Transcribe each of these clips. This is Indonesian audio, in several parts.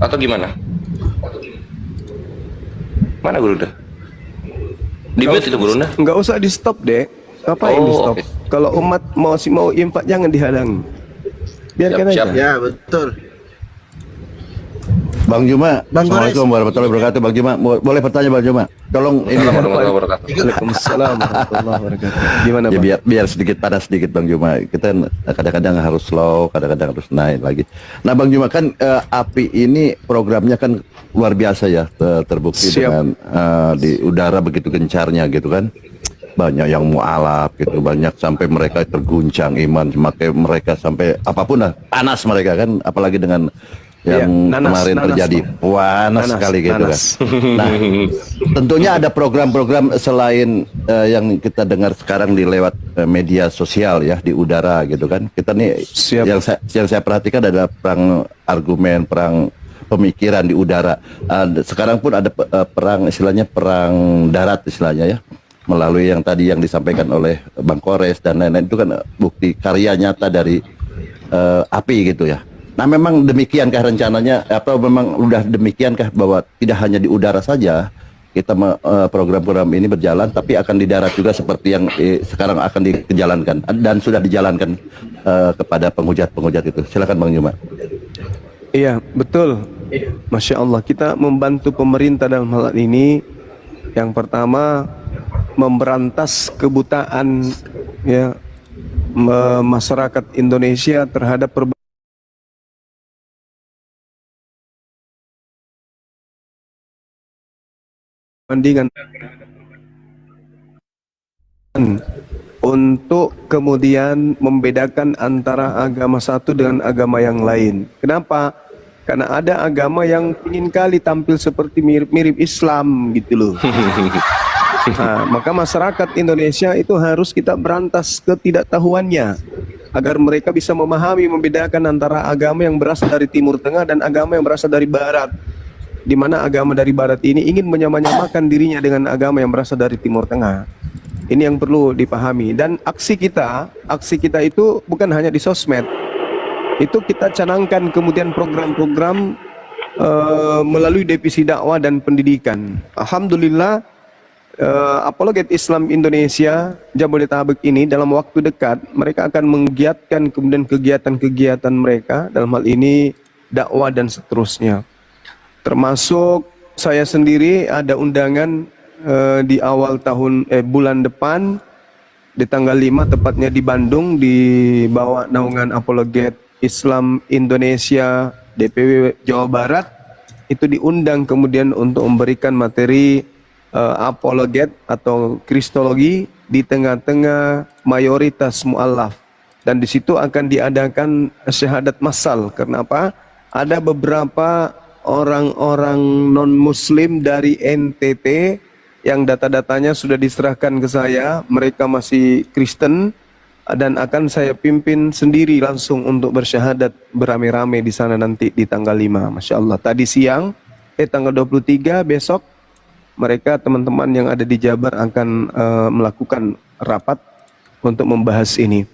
Atau gimana? Mana Gurunda? Di mute itu Gurunda? Nggak usah di stop deh. Ngapain di stop? Oke. Kalau umat mau infak jangan dihalangi. Biarkan Siap, aja. Ya betul. Bang Juma, Bang Assalamualaikum warahmatullahi wabarakatuh. Bang Juma, boleh bertanya Bang Juma? Tolong ini Assalamualaikum warahmatullahi wabarakatuh. Waalaikumsalam warahmatullahi wabarakatuh. Gimana ya, Bang? biar sedikit panas sedikit Bang Juma. Kita kadang-kadang harus slow, kadang-kadang harus naik lagi. Nah Bang Juma kan API ini programnya kan luar biasa ya, terbukti Siap. dengan di udara begitu gencarnya gitu kan. Banyak yang mualaf gitu, banyak sampai mereka terguncang iman, mereka sampai apapun lah, panas mereka kan, apalagi dengan yang kemarin terjadi panas sekali gitu kan. Nah, tentunya ada program-program selain yang kita dengar sekarang di lewat media sosial ya, di udara gitu kan. Kita nih yang saya perhatikan adalah perang argumen, perang pemikiran di udara. Sekarang pun ada perang istilahnya perang darat istilahnya ya, melalui yang tadi yang disampaikan oleh Bang Kores dan lain-lain, itu kan bukti karya nyata dari API gitu ya. Nah memang demikiankah rencananya, atau memang udah demikiankah bahwa tidak hanya di udara saja kita program-program ini berjalan, tapi akan di darat juga seperti yang sekarang akan dijalankan dan sudah dijalankan kepada penghujat-penghujat itu. Silakan Bang Juma. Iya betul. Masya Allah, kita membantu pemerintah dalam hal ini. Yang pertama, memberantas kebutaan ya masyarakat Indonesia terhadap perbandingan untuk kemudian membedakan antara agama satu dengan agama yang lain. Kenapa? Karena ada agama yang ingin kali tampil seperti mirip Islam gitu loh. Nah, maka masyarakat Indonesia itu harus kita berantas ketidaktahuannya agar mereka bisa memahami, membedakan antara agama yang berasal dari Timur Tengah dan agama yang berasal dari Barat, di mana agama dari Barat ini ingin menyamakan dirinya dengan agama yang berasal dari Timur Tengah. Ini yang perlu dipahami. Dan aksi kita itu bukan hanya di sosmed, itu kita canangkan kemudian program-program melalui divisi dakwah dan pendidikan. Alhamdulillah, Apologet Islam Indonesia Jabodetabek ini dalam waktu dekat mereka akan menggiatkan kemudian kegiatan-kegiatan mereka, dalam hal ini dakwah dan seterusnya. Termasuk saya sendiri ada undangan di awal bulan depan di tanggal 5 tepatnya di Bandung, di bawah naungan Apologet Islam Indonesia DPW Jawa Barat. Itu diundang kemudian untuk memberikan materi apologet atau kristologi di tengah-tengah mayoritas mu'alaf, dan di situ akan diadakan syahadat massal. Kenapa? Ada beberapa orang-orang non muslim dari NTT yang data-datanya sudah diserahkan ke saya, mereka masih Kristen, dan akan saya pimpin sendiri langsung untuk bersyahadat beramai-ramai di sana nanti di tanggal 5. Masya Allah, tadi siang tanggal 23 besok mereka teman-teman yang ada di Jabar akan melakukan rapat untuk membahas ini.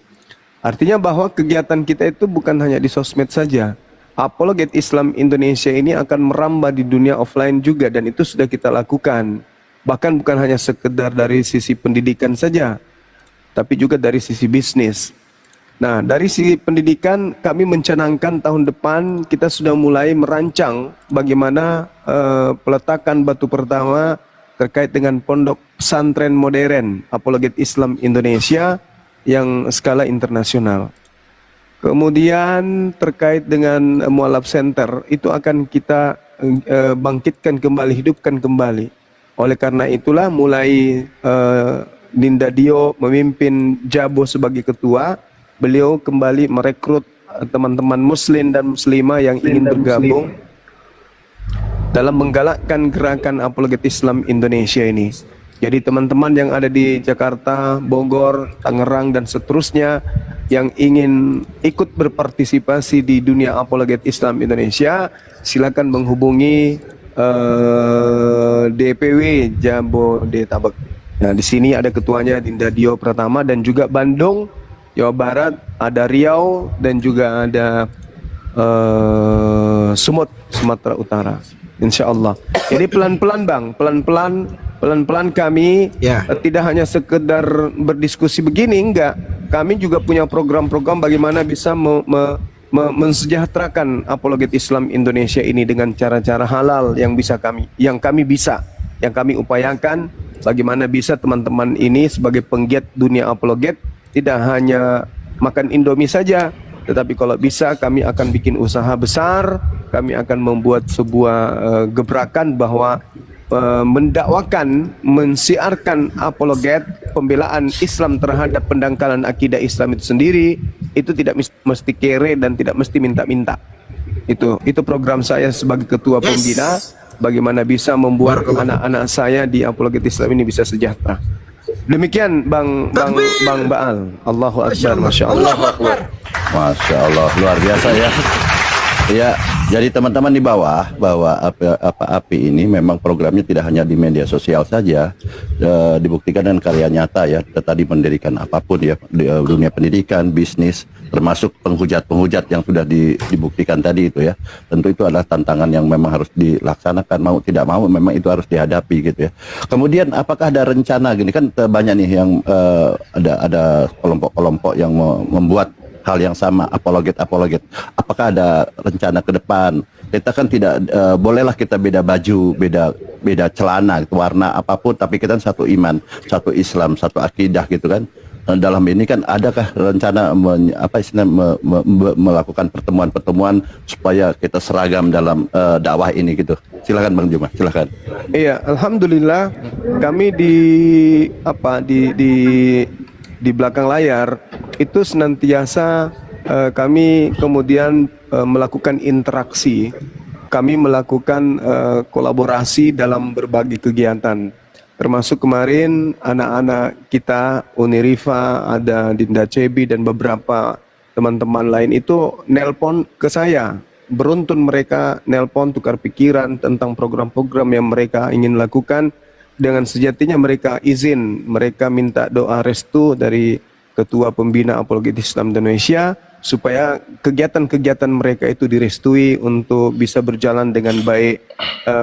Artinya bahwa kegiatan kita itu bukan hanya di sosmed saja. Apologet Islam Indonesia ini akan merambah di dunia offline juga, dan itu sudah kita lakukan. Bahkan bukan hanya sekedar dari sisi pendidikan saja, tapi juga dari sisi bisnis. Nah, dari sisi pendidikan kami mencanangkan tahun depan kita sudah mulai merancang bagaimana peletakan batu pertama terkait dengan pondok pesantren modern Apologet Islam Indonesia yang skala internasional. Kemudian terkait dengan Mualaf Center itu akan kita bangkitkan kembali, hidupkan kembali. Oleh karena itulah mulai Dinda Dio memimpin Jabo sebagai ketua, beliau kembali merekrut teman-teman muslim dan muslimah yang ingin bergabung dalam menggalakkan gerakan Apologet Islam Indonesia ini. Jadi teman-teman yang ada di Jakarta, Bogor, Tangerang dan seterusnya yang ingin ikut berpartisipasi di dunia Apologet Islam Indonesia, silakan menghubungi DPW Jabodetabek. Nah, di sini ada ketuanya Dinda Dio Pratama, dan juga Bandung, Jawa Barat, ada Riau, dan juga ada Sumut, Sumatera Utara. Insya Allah. Jadi pelan-pelan Bang, pelan-pelan kami tidak hanya sekedar berdiskusi begini, enggak. Kami juga punya program-program bagaimana bisa mensejahterakan apologet Islam Indonesia ini dengan cara-cara halal yang kami upayakan. Bagaimana bisa teman-teman ini sebagai penggiat dunia apologet tidak hanya makan Indomie saja, tetapi kalau bisa kami akan bikin usaha besar, kami akan membuat sebuah gebrakan bahwa mendakwakan, mensiarkan apologet, pembelaan Islam terhadap pendangkalan akidah Islam itu sendiri, itu tidak mesti kere dan tidak mesti minta-minta. Itu program saya sebagai ketua pembina, bagaimana bisa membuat anak-anak saya di apologet Islam ini bisa sejahtera. Demikian Bang Baal. Allahu Akbar, Masya Allah. Masya Allah, luar biasa ya. Ya, jadi teman-teman di bawah bahwa API ini memang programnya tidak hanya di media sosial saja, dibuktikan dengan karya nyata ya. Kita tadi mendirikan apapun ya di dunia pendidikan, bisnis, termasuk penghujat-penghujat yang sudah dibuktikan tadi itu ya. Tentu itu adalah tantangan yang memang harus dilaksanakan, mau tidak mau memang itu harus dihadapi gitu ya. Kemudian apakah ada rencana gini kan banyak nih yang ada kelompok-kelompok yang membuat hal yang sama, apologet. Apakah ada rencana ke depan? Kita kan tidak bolehlah kita beda baju, beda celana, warna apapun, tapi kita satu iman, satu Islam, satu akidah gitu kan. Dalam ini kan adakah rencana melakukan pertemuan-pertemuan supaya kita seragam dalam dakwah ini gitu? Silakan Bang Juma, silakan. Iya, alhamdulillah kami di belakang layar itu senantiasa kami kemudian melakukan interaksi, kami melakukan kolaborasi dalam berbagai kegiatan, termasuk kemarin anak-anak kita Unirifa, ada Dinda Cebi dan beberapa teman-teman lain itu nelpon ke saya. Beruntun mereka nelpon tukar pikiran tentang program-program yang mereka ingin lakukan. Dengan sejatinya mereka izin, mereka minta doa restu dari Ketua Pembina Apologet Islam Indonesia supaya kegiatan-kegiatan mereka itu direstui untuk bisa berjalan dengan baik.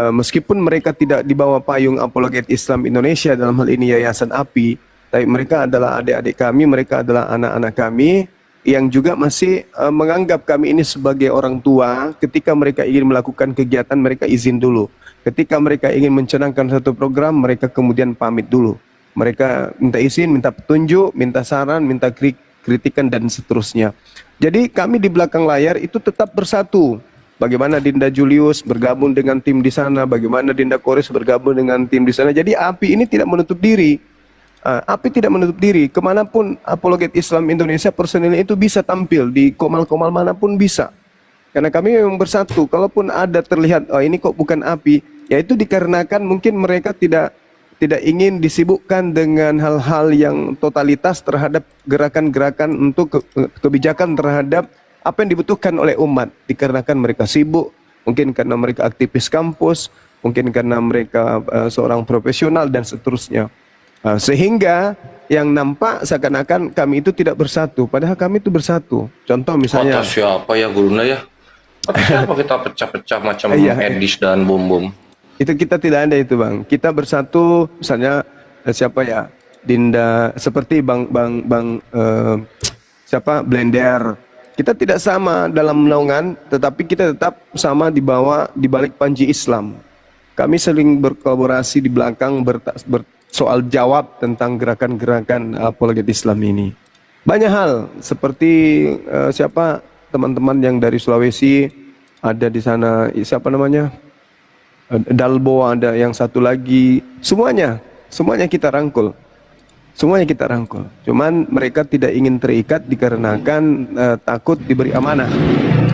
Meskipun mereka tidak di bawah payung Apologet Islam Indonesia, dalam hal ini Yayasan API, tapi mereka adalah adik-adik kami, mereka adalah anak-anak kami yang juga masih menganggap kami ini sebagai orang tua. Ketika mereka ingin melakukan kegiatan, mereka izin dulu. Ketika mereka ingin mencanangkan satu program, mereka kemudian pamit dulu. Mereka minta izin, minta petunjuk, minta saran, minta kritikan dan seterusnya. Jadi kami di belakang layar itu tetap bersatu. Bagaimana Dinda Julius bergabung dengan tim di sana, bagaimana Dinda Koris bergabung dengan tim di sana. Jadi API ini tidak menutup diri. API tidak menutup diri. Kemanapun apologet Islam Indonesia personilnya itu bisa tampil di komal-komal manapun bisa. Karena kami memang bersatu. Kalaupun ada terlihat, oh ini kok bukan API, ya itu dikarenakan mungkin mereka tidak ingin disibukkan dengan hal-hal yang totalitas terhadap gerakan-gerakan untuk kebijakan terhadap apa yang dibutuhkan oleh umat. Dikarenakan mereka sibuk, mungkin karena mereka aktivis kampus, mungkin karena mereka seorang profesional dan seterusnya. Sehingga yang nampak seakan-akan kami itu tidak bersatu, padahal kami itu bersatu. Contoh misalnya. Kata siapa ya Guruna ya? Siapa kita pecah-pecah macam Edis dan bom-bom? Itu kita tidak ada itu Bang. Kita bersatu, misalnya siapa ya? Dinda, seperti Bang Blender. Kita tidak sama dalam naungan, tetapi kita tetap sama di balik panji Islam. Kami sering berkolaborasi di belakang soal jawab tentang gerakan-gerakan apologet Islam ini. Banyak hal seperti teman-teman yang dari Sulawesi ada di sana, siapa namanya? Dalbo, ada yang satu lagi. Semuanya kita rangkul. Semuanya kita rangkul. Cuman mereka tidak ingin terikat dikarenakan takut diberi amanah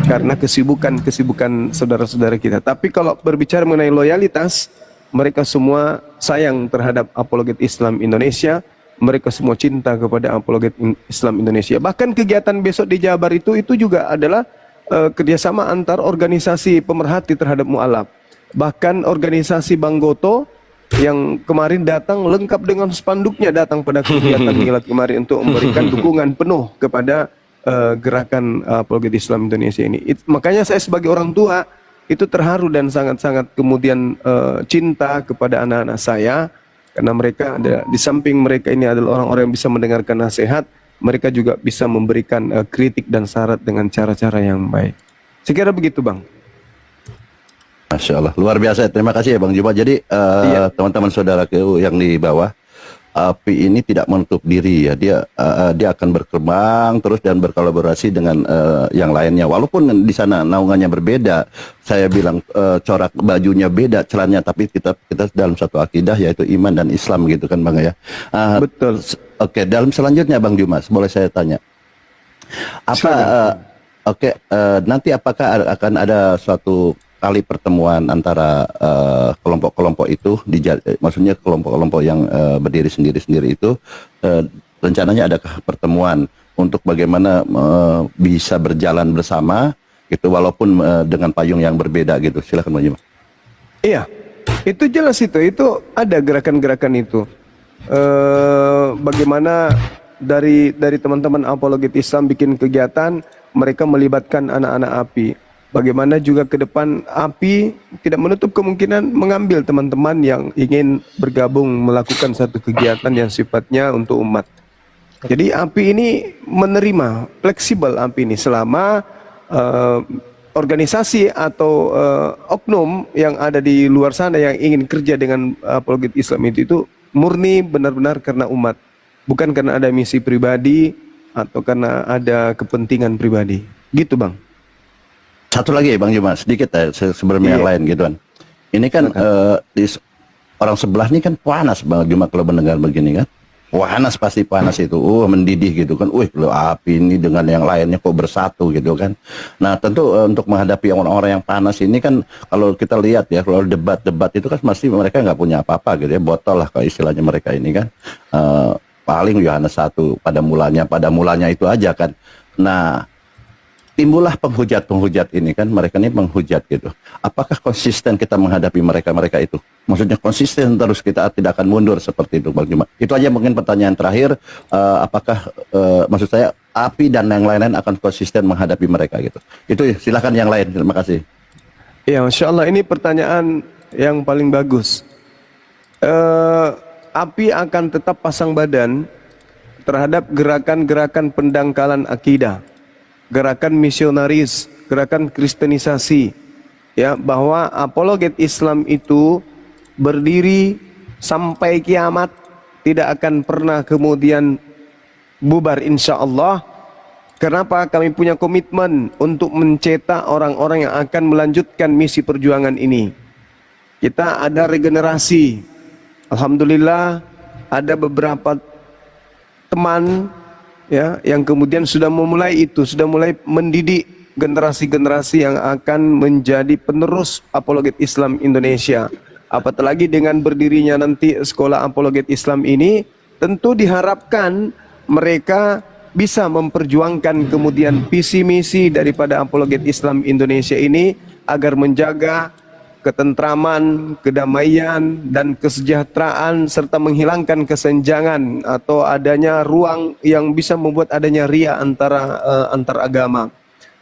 karena kesibukan saudara-saudara kita. Tapi kalau berbicara mengenai loyalitas, mereka semua sayang terhadap apologet Islam Indonesia. Mereka semua cinta kepada apologet Islam Indonesia. Bahkan kegiatan besok di Jabar itu juga adalah kerjasama antar organisasi pemerhati terhadap mu'alaf. Bahkan organisasi Bang Goto yang kemarin datang lengkap dengan spanduknya datang pada kegiatan milad kemarin untuk memberikan dukungan penuh kepada gerakan apologet Islam Indonesia ini. Makanya saya sebagai orang tua itu terharu dan sangat-sangat kemudian cinta kepada anak-anak saya, karena mereka ada di samping mereka ini adalah orang-orang yang bisa mendengarkan nasihat, mereka juga bisa memberikan kritik dan syarat dengan cara-cara yang baik. Saya kira begitu, Bang. Masya Allah, luar biasa. Terima kasih ya Bang Juma. Jadi teman-teman saudaraku yang di bawah, api ini tidak menutup diri ya. Dia akan berkembang terus dan berkolaborasi dengan yang lainnya. Walaupun di sana naungannya berbeda, saya bilang corak bajunya beda, celananya, tapi kita dalam satu akidah yaitu iman dan Islam gitu kan Bang ya. Betul. Oke, dalam selanjutnya Bang Jumas, boleh saya tanya? Nanti apakah akan ada suatu kali pertemuan antara kelompok-kelompok itu, maksudnya kelompok-kelompok yang berdiri sendiri-sendiri itu, rencananya adakah pertemuan untuk bagaimana bisa berjalan bersama gitu, walaupun dengan payung yang berbeda gitu. Silakan Bang Juma. Iya, itu jelas itu ada gerakan-gerakan itu. Bagaimana dari teman-teman apologet Islam bikin kegiatan, mereka melibatkan anak-anak API. Bagaimana juga ke depan API tidak menutup kemungkinan mengambil teman-teman yang ingin bergabung melakukan satu kegiatan yang sifatnya untuk umat. Jadi API ini menerima, fleksibel API ini selama organisasi atau oknum yang ada di luar sana yang ingin kerja dengan apologet Islam itu murni benar-benar karena umat, bukan karena ada misi pribadi atau karena ada kepentingan pribadi. Gitu Bang. Satu lagi Bang Juma, sedikit sebelum yang lain gitu kan. Ini kan orang sebelah ini kan panas Bang Juma kalau mendengar begini kan. Panas, pasti panas itu. Mendidih gitu kan. Kalau api ini dengan yang lainnya kok bersatu gitu kan. Nah tentu untuk menghadapi orang-orang yang panas ini kan, kalau kita lihat ya, kalau debat-debat itu kan pasti mereka nggak punya apa-apa gitu ya. Botol lah kalau istilahnya mereka ini kan. Paling Yohanes 1 pada mulanya itu aja kan. Nah timbullah penghujat-penghujat ini kan, mereka ini penghujat gitu. Apakah konsisten kita menghadapi mereka-mereka itu? Maksudnya konsisten terus, kita tidak akan mundur seperti itu Bang Juma. Itu aja mungkin pertanyaan terakhir, apakah maksud saya API dan yang lain-lain akan konsisten menghadapi mereka gitu. Itu silakan yang lain, terima kasih. Ya, Masya Allah, ini pertanyaan yang paling bagus. API akan tetap pasang badan terhadap gerakan-gerakan pendangkalan akidah, gerakan misionaris, gerakan kristenisasi, ya, bahwa apologet Islam itu berdiri sampai kiamat, tidak akan pernah kemudian bubar insya Allah. Kenapa? Kami punya komitmen untuk mencetak orang-orang yang akan melanjutkan misi perjuangan ini. Kita ada regenerasi, alhamdulillah ada beberapa teman ya yang kemudian sudah memulai itu, sudah mulai mendidik generasi-generasi yang akan menjadi penerus apologet Islam Indonesia. Apatah lagi dengan berdirinya nanti sekolah apologet Islam ini, tentu diharapkan mereka bisa memperjuangkan kemudian visi misi daripada apologet Islam Indonesia ini agar menjaga ketentraman, kedamaian, dan kesejahteraan, serta menghilangkan kesenjangan atau adanya ruang yang bisa membuat adanya ria antar agama.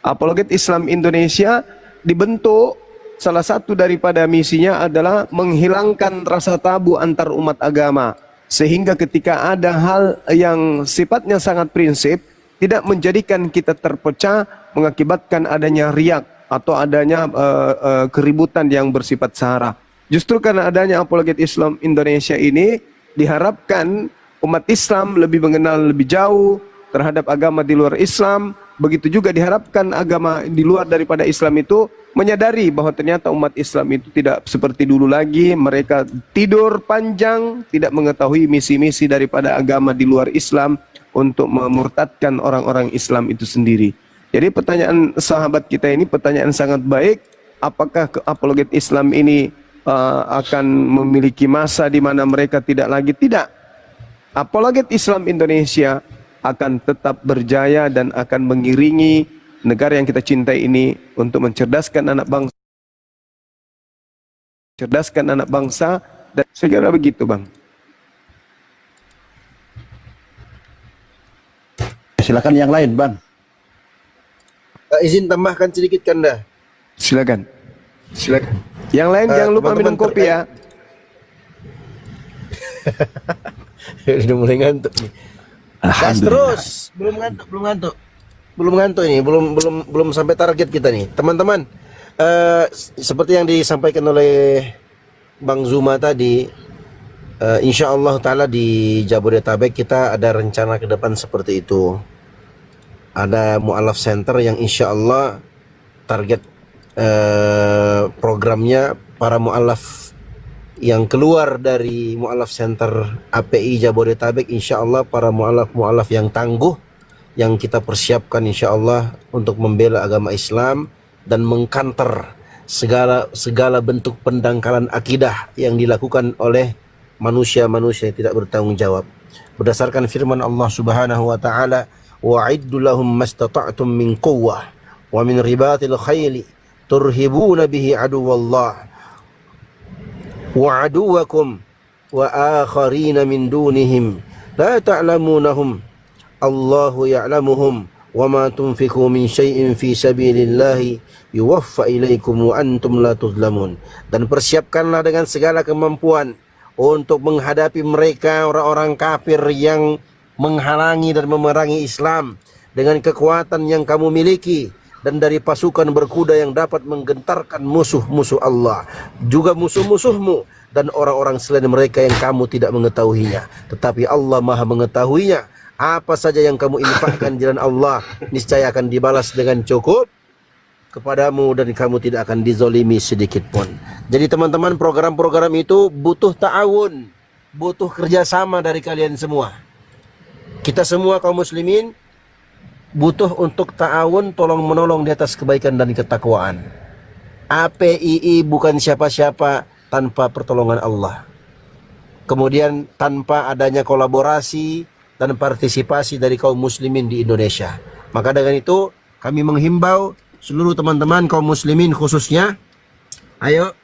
Apologet Islam Indonesia dibentuk, salah satu daripada misinya adalah menghilangkan rasa tabu antar umat agama, sehingga ketika ada hal yang sifatnya sangat prinsip, tidak menjadikan kita terpecah, mengakibatkan adanya riak atau adanya keributan yang bersifat sara. Justru karena adanya apologet Islam Indonesia ini, diharapkan umat Islam lebih mengenal lebih jauh terhadap agama di luar Islam. Begitu juga diharapkan agama di luar daripada Islam itu menyadari bahwa ternyata umat Islam itu tidak seperti dulu lagi. Mereka tidur panjang, tidak mengetahui misi-misi daripada agama di luar Islam untuk memurtadkan orang-orang Islam itu sendiri. Jadi pertanyaan sahabat kita ini pertanyaan sangat baik. Apakah apologet Islam ini akan memiliki masa di mana mereka tidak lagi? Tidak. Apologet Islam Indonesia akan tetap berjaya dan akan mengiringi negara yang kita cintai ini untuk mencerdaskan anak bangsa, dan saya kira begitu Bang. Silakan yang lain Bang. izin tambahkan sedikit Kanda. Silakan. Silakan. Yang lain jangan lupa teman-teman minum kopi ya. Udah mulai ngantuk nih. Gas terus, belum ngantuk ini, belum sampai target kita nih, teman-teman. Seperti yang disampaikan oleh Bang Zuma tadi, insya Allah Taala di Jabodetabek kita ada rencana ke depan seperti itu. Ada Mu'alaf Center yang insya Allah target programnya para mu'alaf yang keluar dari Mu'alaf Center API Jabodetabek, insya Allah para mu'alaf yang tangguh, yang kita persiapkan insya Allah untuk membela agama Islam dan mengkanter segala bentuk pendangkalan akidah yang dilakukan oleh manusia-manusia yang tidak bertanggung jawab. Berdasarkan firman Allah Subhanahu wa taala, wa'iddu lahum mastata'tum min quwwah wa min ribatil khayli turhibuna bihi aduwallah wa aduwakum wa akharina min dunihim la ta'lamunahum Allahu ya'lamuhum wa ma tunfiqu min syai'in fi sabilillahi yuwaffa ilaikum wa antum la tuzlamun. Dan persiapkanlah dengan segala kemampuan untuk menghadapi mereka orang-orang kafir yang menghalangi dan memerangi Islam dengan kekuatan yang kamu miliki, dan dari pasukan berkuda yang dapat menggentarkan musuh-musuh Allah, juga musuh-musuhmu dan orang-orang selain mereka yang kamu tidak mengetahuinya, tetapi Allah Maha mengetahuinya. Apa saja yang kamu infakkan di jalan Allah niscaya akan dibalas dengan cukup kepadamu dan kamu tidak akan dizolimi sedikit pun. Jadi teman-teman, program-program itu butuh ta'awun, butuh kerjasama dari kalian semua. Kita semua kaum muslimin butuh untuk ta'awun, tolong menolong di atas kebaikan dan ketakwaan. APII bukan siapa-siapa tanpa pertolongan Allah. Kemudian tanpa adanya kolaborasi dan partisipasi dari kaum muslimin di Indonesia. Maka dengan itu kami menghimbau seluruh teman-teman kaum muslimin khususnya, ayo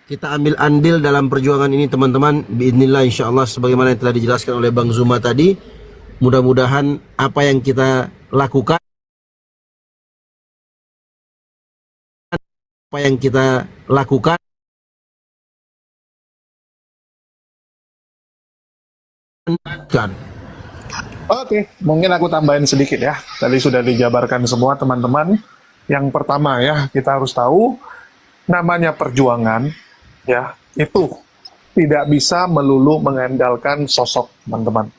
kita ambil andil dalam perjuangan ini teman-teman. Biidznillah insyaallah sebagaimana yang telah dijelaskan oleh Bang Zuma tadi. Mudah-mudahan apa yang kita lakukan, kan. Oke, mungkin aku tambahin sedikit ya. Tadi sudah dijabarkan semua teman-teman. Yang pertama ya, kita harus tahu namanya perjuangan ya, itu tidak bisa melulu mengandalkan sosok teman-teman.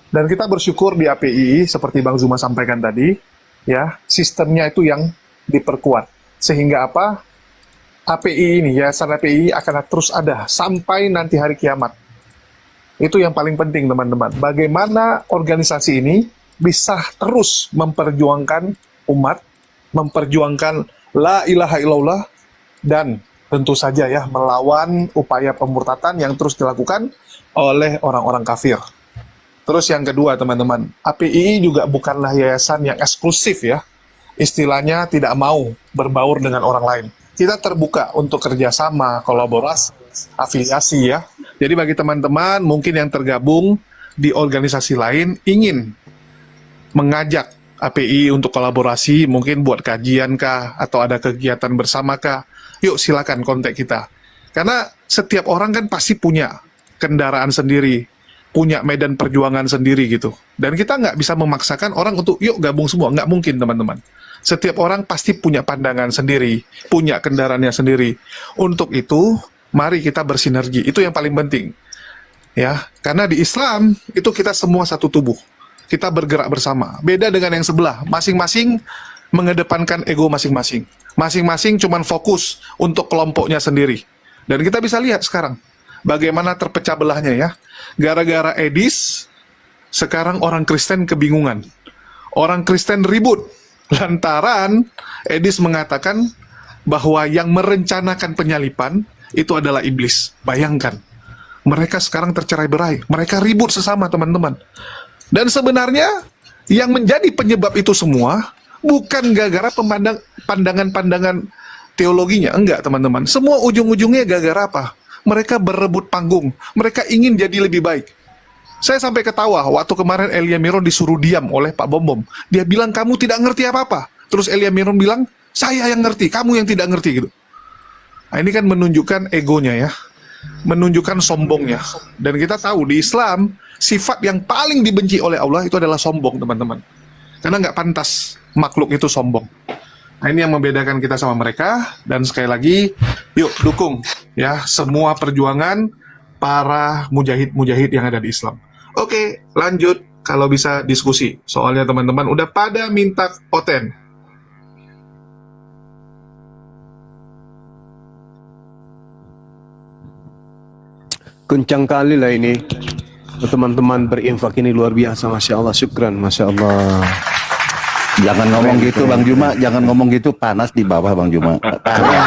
Dan kita bersyukur di API seperti Bang Zuma sampaikan tadi, ya, sistemnya itu yang diperkuat. Sehingga apa? API ini, Yayasan API akan terus ada sampai nanti hari kiamat. Itu yang paling penting teman-teman. Bagaimana organisasi ini bisa terus memperjuangkan umat, memperjuangkan la ilaha illallah, dan tentu saja ya melawan upaya pemurtatan yang terus dilakukan oleh orang-orang kafir. Terus yang kedua teman-teman, API juga bukanlah yayasan yang eksklusif ya. Istilahnya tidak mau berbaur dengan orang lain. Kita terbuka untuk kerjasama, kolaborasi, afiliasi ya. Jadi bagi teman-teman mungkin yang tergabung di organisasi lain ingin mengajak API untuk kolaborasi, mungkin buat kajian kah, atau ada kegiatan bersama kah, yuk silakan kontak kita. Karena setiap orang kan pasti punya kendaraan sendiri, punya medan perjuangan sendiri gitu. Dan kita nggak bisa memaksakan orang untuk yuk gabung semua, nggak mungkin teman-teman. Setiap orang pasti punya pandangan sendiri, punya kendaraannya sendiri. Untuk itu, mari kita bersinergi, itu yang paling penting. Ya, karena di Islam itu kita semua satu tubuh. Kita bergerak bersama. Beda dengan yang sebelah, masing-masing mengedepankan ego masing-masing. Masing-masing cuman fokus untuk kelompoknya sendiri. Dan kita bisa lihat sekarang bagaimana terpecah belahnya ya. Gara-gara Edis, sekarang orang Kristen kebingungan. Orang Kristen ribut. Lantaran Edis mengatakan bahwa yang merencanakan penyalipan itu adalah iblis. Bayangkan. Mereka sekarang tercerai-berai. Mereka ribut sesama teman-teman. Dan sebenarnya yang menjadi penyebab itu semua bukan gara-gara pandangan-pandangan teologinya. Enggak teman-teman. Semua ujung-ujungnya gara-gara apa? Mereka berebut panggung. Mereka ingin jadi lebih baik. Saya sampai ketawa waktu kemarin Elia Miron disuruh diam oleh Pak Bom Bom. Dia bilang kamu tidak ngerti apa-apa. Terus Elia Miron bilang, saya yang ngerti, kamu yang tidak ngerti gitu. Nah, ini kan menunjukkan egonya ya, menunjukkan sombongnya. Dan kita tahu di Islam, sifat yang paling dibenci oleh Allah itu adalah sombong, teman-teman. Karena nggak pantas makhluk itu sombong. Nah, ini yang membedakan kita sama mereka. Dan sekali lagi, yuk dukung ya semua perjuangan para mujahid-mujahid yang ada di Islam. Oke, lanjut. Kalau bisa diskusi. Soalnya teman-teman udah pada minta Oten. Kencang kali lah ini. Teman-teman berinfak ini luar biasa, Masya Allah, syukran, Masya Allah. Jangan ngomong gitu Bang Juma, jangan ngomong gitu, panas di bawah Bang Juma. Keren.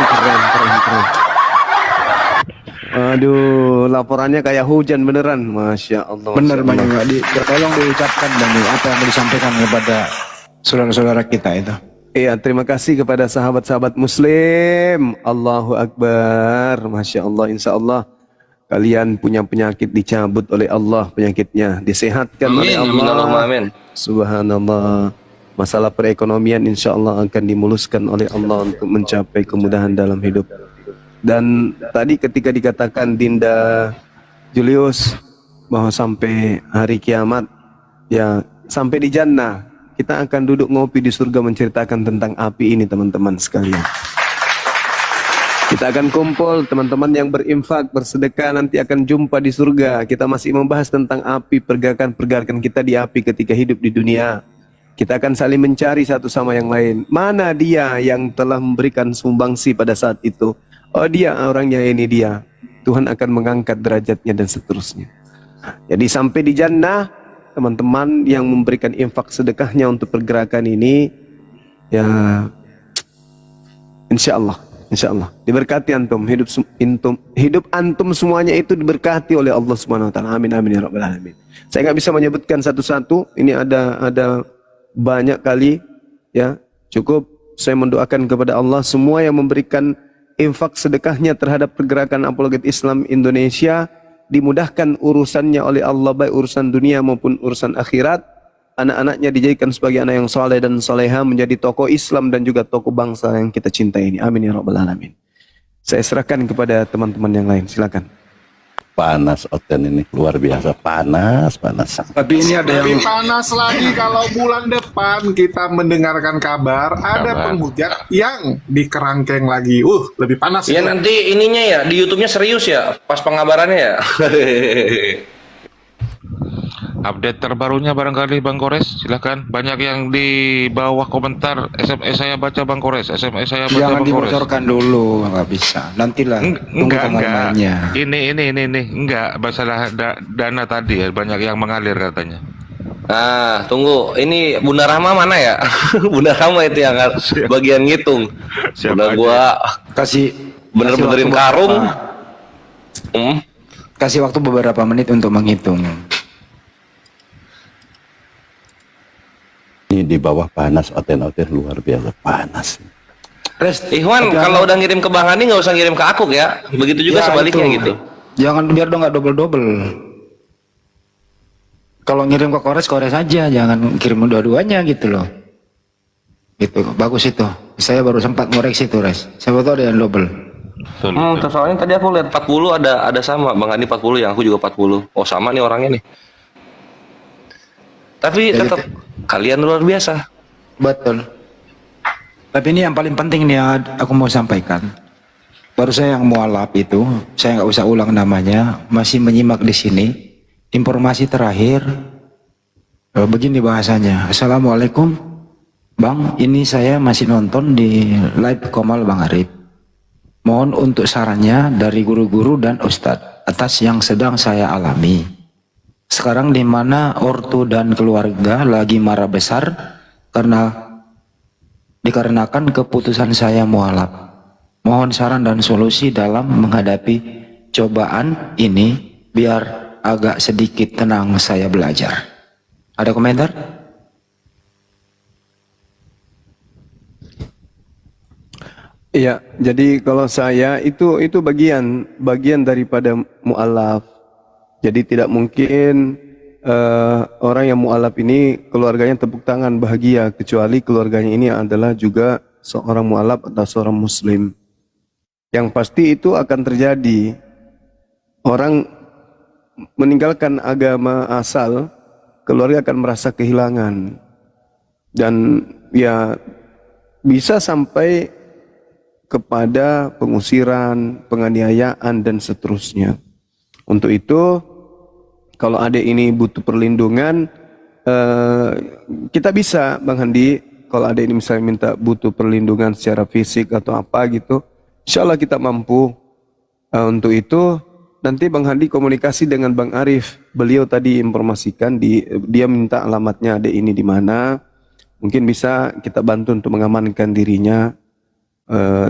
Aduh, laporannya kayak hujan beneran, Masya Allah. Benar Bang Juma, tolong diucapkan Bang Juma apa yang disampaikan kepada saudara-saudara kita itu. Iya, terima kasih kepada sahabat-sahabat Muslim. Allahu Akbar, Masya Allah, Insya Allah. Kalian punya penyakit dicabut oleh Allah, penyakitnya disehatkan oleh Allah. Amin. Subhanallah. Masalah perekonomian insya Allah akan dimuluskan oleh Allah untuk mencapai kemudahan dalam hidup. Dan tadi ketika dikatakan Dinda Julius bahwa sampai hari kiamat, ya sampai di jannah, kita akan duduk ngopi di surga menceritakan tentang api ini, teman-teman sekalian. Kita akan kumpul, teman-teman yang berinfak, bersedekah, nanti akan jumpa di surga. Kita masih membahas tentang api, pergerakan-pergerakan kita di api ketika hidup di dunia. Kita akan saling mencari satu sama yang lain. Mana dia yang telah memberikan sumbangsi pada saat itu? Oh, dia orangnya, ini dia. Tuhan akan mengangkat derajatnya dan seterusnya. Jadi sampai di jannah, teman-teman yang memberikan infak sedekahnya untuk pergerakan ini, ya insya Allah diberkati antum, hidup antum semuanya itu diberkati oleh Allah Subhanahu wa taala. Amin amin ya rabbal alamin. Saya nggak bisa menyebutkan satu-satu, ini ada banyak kali ya. Cukup saya mendoakan kepada Allah semua yang memberikan infak sedekahnya terhadap pergerakan apologet Islam Indonesia dimudahkan urusannya oleh Allah, baik urusan dunia maupun urusan akhirat. Anak-anaknya dijadikan sebagai anak yang soleh dan soleha, menjadi tokoh Islam dan juga tokoh bangsa yang kita cintai ini. Amin ya rabbal alamin. Saya serahkan kepada teman-teman yang lain, silakan. Panas Oten ini, luar biasa, panas. Tapi ini ada yang Lebih panas lagi kalau bulan depan kita mendengarkan kabar ada penghujat yang dikerangkeng lagi. Lebih panas. Ya nanti ininya ya di YouTube-nya serius ya pas pengabarannya ya. Update terbarunya barangkali Bang Kores, silakan. Banyak yang di bawah komentar SMS saya baca Bang Kores, SMS saya baca jangan Bang Kores. dibocorkan dulu, nggak bisa. Nantilah tunggu tanggal mainnya. Ini enggak masalah dana tadi ya, banyak yang mengalir katanya. Nah, tunggu. Ini Bunda Rahma mana ya? Bunda Rahma itu yang bagian ngitung. Udah gua Kasih bener-benerin karung. Kasih waktu beberapa menit untuk menghitung. Ini di bawah panas, Oten luar biasa panas. Ikhwan, kalau udah ngirim ke Bang Hani nggak usah ngirim ke aku ya. Begitu juga Ya, sebaliknya itu. gitu. Jangan, biar dong nggak double-double. Kalau ngirim ke Kores aja, jangan kirim dua-duanya gitu loh. Gitu, bagus itu. Saya baru sempat ngoreksi itu, Res. Siapa tahu ada yang double. Soalnya tadi aku lihat 40 ada sama Bang Hani 40, yang aku juga 40. Oh, sama nih orangnya nih. Tapi Jadi tetap kalian luar biasa. Betul. Tapi ini yang paling penting nih yang aku mau sampaikan. Baru saya yang mualaf itu, saya nggak usah ulang namanya, masih menyimak di sini. Informasi terakhir, begini bahasanya. Assalamualaikum, Bang. Ini saya masih nonton di live Komal Bang Arif. Mohon untuk sarannya dari guru-guru dan ustadz atas yang sedang saya alami. Sekarang di mana ortu dan keluarga lagi marah besar dikarenakan keputusan saya mualaf. Mohon saran dan solusi dalam menghadapi cobaan ini biar agak sedikit tenang saya belajar. Ada komentar? Iya, jadi kalau saya itu bagian daripada mu'alaf. Jadi tidak mungkin orang yang mu'alaf ini keluarganya tepuk tangan bahagia, kecuali keluarganya ini adalah juga seorang mu'alaf atau seorang muslim. Yang pasti itu akan terjadi. Orang meninggalkan agama asal, keluarga akan merasa kehilangan. Dan ya bisa sampai kepada pengusiran, penganiayaan dan seterusnya. Untuk itu, kalau adik ini butuh perlindungan, kita bisa, Bang Handi, kalau adik ini misalnya minta butuh perlindungan secara fisik atau apa gitu, insya Allah kita mampu. Untuk itu, nanti Bang Handi komunikasi dengan Bang Arif. Beliau tadi informasikan, dia minta alamatnya adik ini di mana. Mungkin bisa kita bantu untuk mengamankan dirinya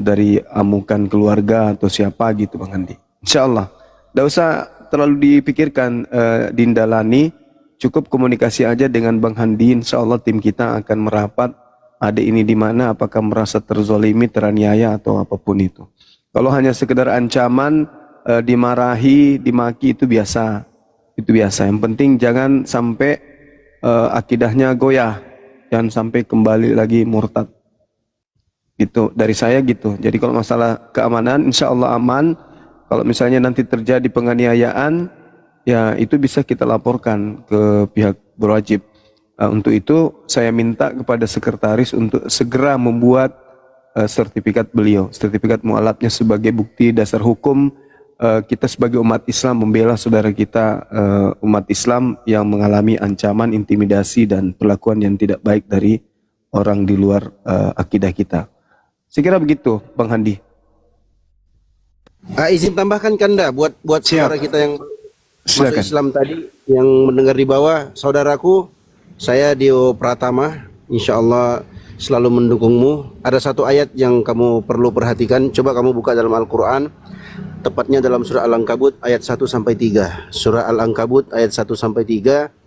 dari amukan keluarga atau siapa gitu Bang Handi. Insya Allah. Tidak usah terlalu dipikirkan Dinda Lani, cukup komunikasi aja dengan Bang Handi. Insya Allah tim kita akan merapat adik ini di mana, apakah merasa terzolimi, teraniaya atau apapun itu. Kalau hanya sekedar ancaman, dimarahi, dimaki itu biasa. Itu biasa. Yang penting jangan sampai akidahnya goyah. Jangan sampai kembali lagi murtad. Gitu, dari saya gitu. Jadi kalau masalah keamanan, insya Allah aman. Kalau misalnya nanti terjadi penganiayaan, ya itu bisa kita laporkan ke pihak berwajib. Untuk itu saya minta kepada sekretaris untuk segera membuat sertifikat beliau, sertifikat mu'alafnya sebagai bukti dasar hukum kita sebagai umat Islam membela saudara kita umat Islam yang mengalami ancaman, intimidasi dan perlakuan yang tidak baik dari orang di luar akidah kita. Saya kira begitu, Bang Handi. Izin tambahkan Kanda buat saudara kita yang masuk Islam tadi yang mendengar di bawah, saudaraku, saya Dio Pratama, insya Allah selalu mendukungmu. Ada satu ayat yang kamu perlu perhatikan, coba kamu buka dalam Al-Quran, tepatnya dalam surah Al-Ankabut ayat 1-3. Surah Al-Ankabut ayat 1-3.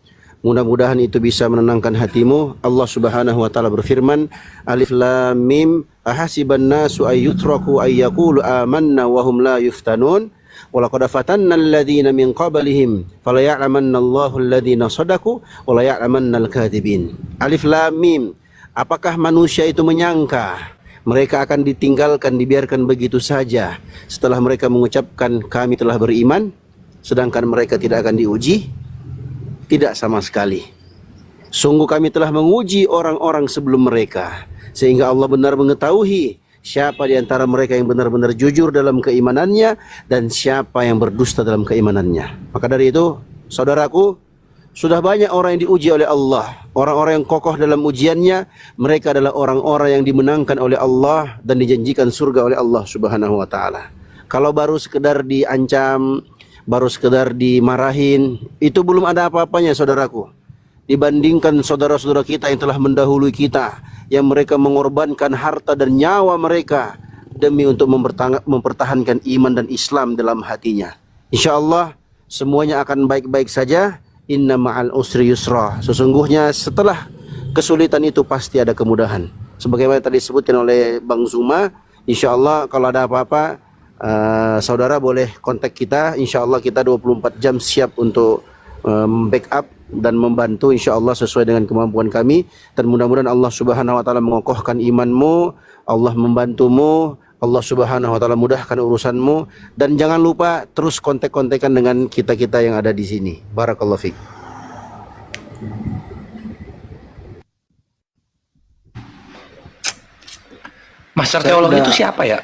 Mudah-mudahan itu bisa menenangkan hatimu. Allah Subhanahu wa taala berfirman, Alif Lam Mim, ahasiban nasu ayyutraku ayyaqulu amanna wa hum la yuftanun. Walaqad fatanna alladhina min qablihim falaya'lamanna Allahu alladhina shadaku wa la ya'lamanna al-kadhibin. Alif Lam Mim. Apakah manusia itu menyangka mereka akan ditinggalkan, dibiarkan begitu saja setelah mereka mengucapkan kami telah beriman, sedangkan mereka tidak akan diuji? Tidak sama sekali. Sungguh kami telah menguji orang-orang sebelum mereka, sehingga Allah benar mengetahui siapa di antara mereka yang benar-benar jujur dalam keimanannya dan siapa yang berdusta dalam keimanannya. Maka dari itu, saudaraku, sudah banyak orang yang diuji oleh Allah. Orang-orang yang kokoh dalam ujiannya, mereka adalah orang-orang yang dimenangkan oleh Allah dan dijanjikan surga oleh Allah Subhanahu wa taala. Kalau baru sekedar diancam, baru sekedar dimarahin, itu belum ada apa-apanya saudaraku. Dibandingkan saudara-saudara kita yang telah mendahului kita, yang mereka mengorbankan harta dan nyawa mereka demi untuk mempertahankan iman dan Islam dalam hatinya. Insya Allah semuanya akan baik-baik saja. Inna ma'al usri yusra. Sesungguhnya setelah kesulitan itu pasti ada kemudahan. Sebagaimana tadi disebutkan oleh Bang Zuma, insya Allah kalau ada apa-apa, saudara boleh kontak kita. Insya Allah kita 24 jam siap untuk backup dan membantu insya Allah sesuai dengan kemampuan kami. Dan mudah-mudahan Allah Subhanahu wa taala mengokohkan imanmu, Allah membantumu, Allah Subhanahu wa taala mudahkan urusanmu, dan jangan lupa terus kontak-kontakan dengan kita-kita yang ada di sini. Barakallahu fiik. Master teologi itu siapa ya?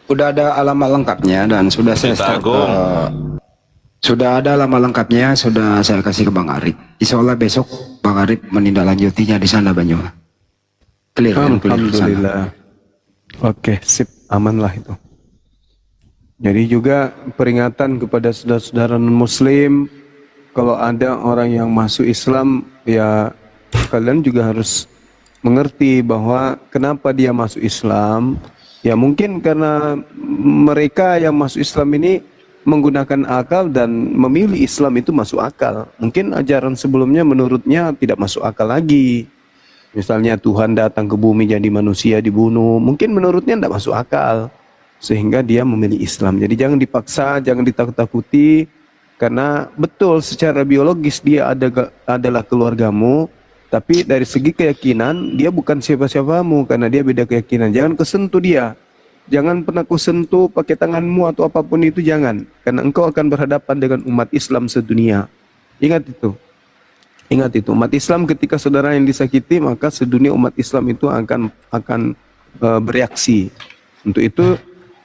Udah ada alamat lengkapnya dan sudah saya sudah ada alamat lengkapnya, sudah saya kasih ke Bang Arif. Insya Allah besok Bang Arif menindaklanjutinya di sana Banyu. Clear. Alhamdulillah. Oke, sip, aman lah itu. Jadi juga peringatan kepada saudara-saudara non-muslim, kalau ada orang yang masuk Islam, ya kalian juga harus mengerti bahwa kenapa dia masuk Islam. Ya mungkin karena mereka yang masuk Islam ini menggunakan akal dan memilih Islam itu masuk akal. Mungkin ajaran sebelumnya menurutnya tidak masuk akal lagi. Misalnya Tuhan datang ke bumi jadi manusia dibunuh, mungkin menurutnya tidak masuk akal, sehingga dia memilih Islam. Jadi jangan dipaksa, jangan ditakut-takuti. Karena betul secara biologis dia adalah keluargamu, tapi dari segi keyakinan dia bukan siapa-siapamu karena dia beda keyakinan. Jangan kesentuh dia. Jangan pernah kau sentuh pakai tanganmu atau apapun itu, jangan. Karena engkau akan berhadapan dengan umat Islam sedunia. Ingat itu. Ingat itu. Umat Islam ketika saudara yang disakiti, maka sedunia umat Islam itu akan bereaksi. Untuk itu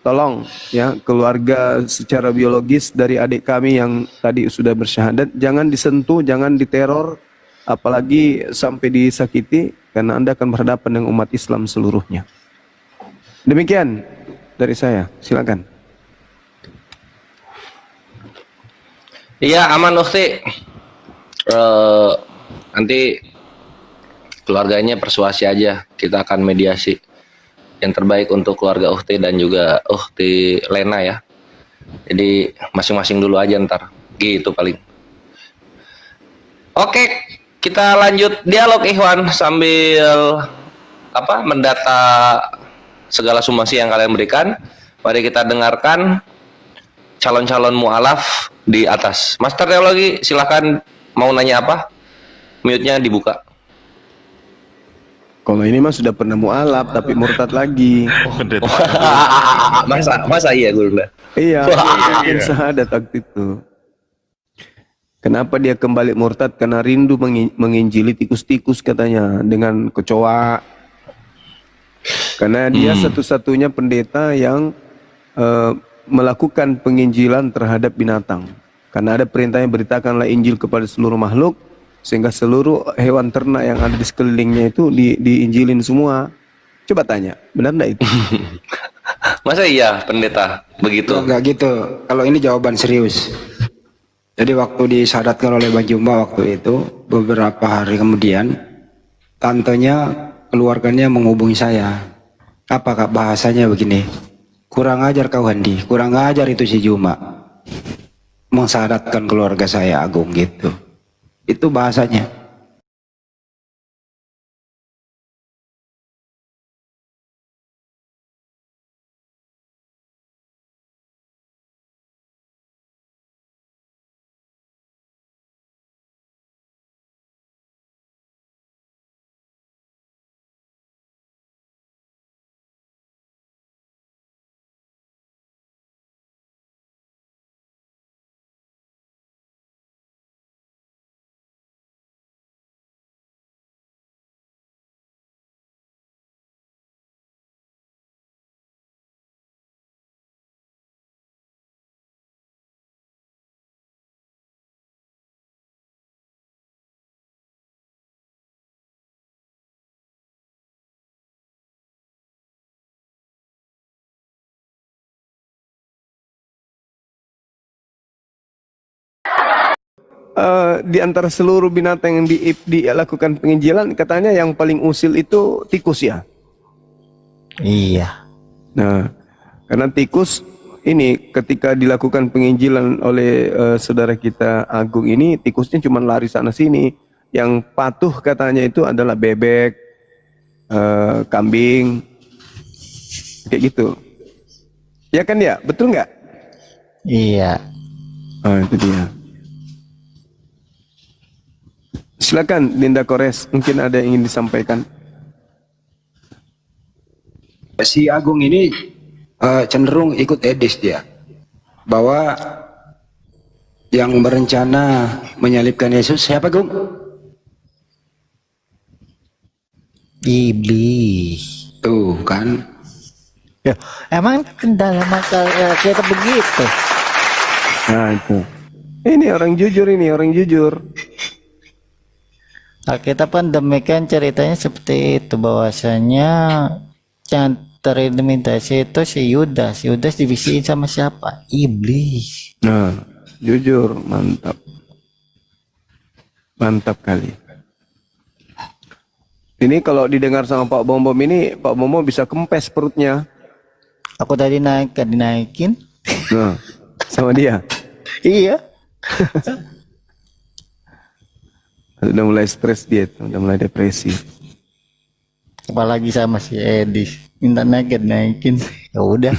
tolong ya keluarga secara biologis dari adik kami yang tadi sudah bersyahadat, jangan disentuh, jangan diteror, apalagi sampai disakiti, karena Anda akan berhadapan dengan umat Islam seluruhnya. Demikian dari saya, silakan. Iya aman Ukti. Nanti keluarganya persuasi aja, kita akan mediasi yang terbaik untuk keluarga Ukti dan juga Ukti Lena ya. Jadi masing-masing dulu aja ntar, gitu paling. Oke, kita lanjut dialog Ikhwan sambil mendata segala sumbangsi yang kalian berikan. Mari kita dengarkan calon-calon mu'alaf di atas. Master Teologi, silakan mau nanya apa? Mute-nya dibuka. Kalau ini mah sudah pernah mu'alaf tapi murtad lagi. masa iya Guru? Iya, yakin syahadat waktu itu. Kenapa dia kembali murtad? Karena rindu menginjili tikus-tikus katanya dengan kecoa. Karena dia satu-satunya pendeta yang melakukan penginjilan terhadap binatang. Karena ada perintahnya beritakanlah Injil kepada seluruh makhluk, sehingga seluruh hewan ternak yang ada di sekelilingnya itu diinjilin semua. Coba tanya, benar enggak itu? Masa iya pendeta begitu? Enggak gitu. Kalau ini jawaban serius. Jadi waktu disyahadatkan oleh Bang Jumba waktu itu, beberapa hari kemudian, tantenya, keluarganya menghubungi saya. Apa kak bahasanya begini? Kurang ajar kau Handi, kurang ajar itu si Juma. Mensyahadatkan keluarga saya Agung gitu. Itu bahasanya. Di antara seluruh binatang yang dilakukan penginjilan, katanya yang paling usil itu tikus ya. Iya. Nah, karena tikus ini ketika dilakukan penginjilan oleh saudara kita Agung ini, tikusnya cuma lari sana sini. Yang patuh katanya itu adalah bebek, kambing, kayak gitu. Ya kan ya, betul nggak? Iya. Oh, itu dia. Silakan Dinda Kores, mungkin ada yang ingin disampaikan. Si Agung ini cenderung ikut Edis dia. Bahwa yang berencana menyalibkan Yesus siapa Gung? Iblis. Tuh kan. Ya, emang dalam akal kita begitu. Nah itu. Ini orang jujur, ini orang jujur. Alkitab kan demikian ceritanya seperti itu, bahwasanya yang tereliminasi itu si Yudas. Yudas divisiin sama siapa? Iblis. Nah, jujur, mantap. Mantap kali. Ini kalau didengar sama Pak Bom ini, Pak Bom bisa kempes perutnya. Aku tadi dinaikin. Nah, sama dia. Iya. Udah mulai stres dia, udah mulai depresi. Apalagi sama si Edis. Minta naikin. Ya udah.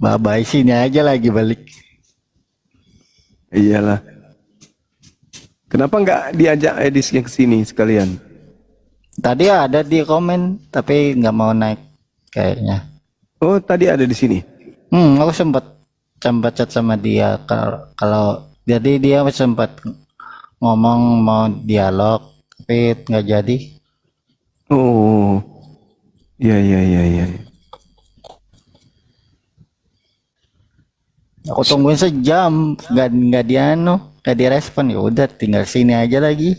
Bye-bye sini aja lagi balik. Iyalah. Kenapa nggak diajak Edis yang kesini sekalian? Tadi ada di komen tapi nggak mau naik kayaknya. Oh, tadi ada di sini. Aku sempat chat sama dia kalau jadi dia sempat ngomong mau dialog tapi nggak jadi. Oh, iya iya iya iya. Aku tungguin sejam nggak dia nggak direspon, ya udah tinggal sini aja lagi.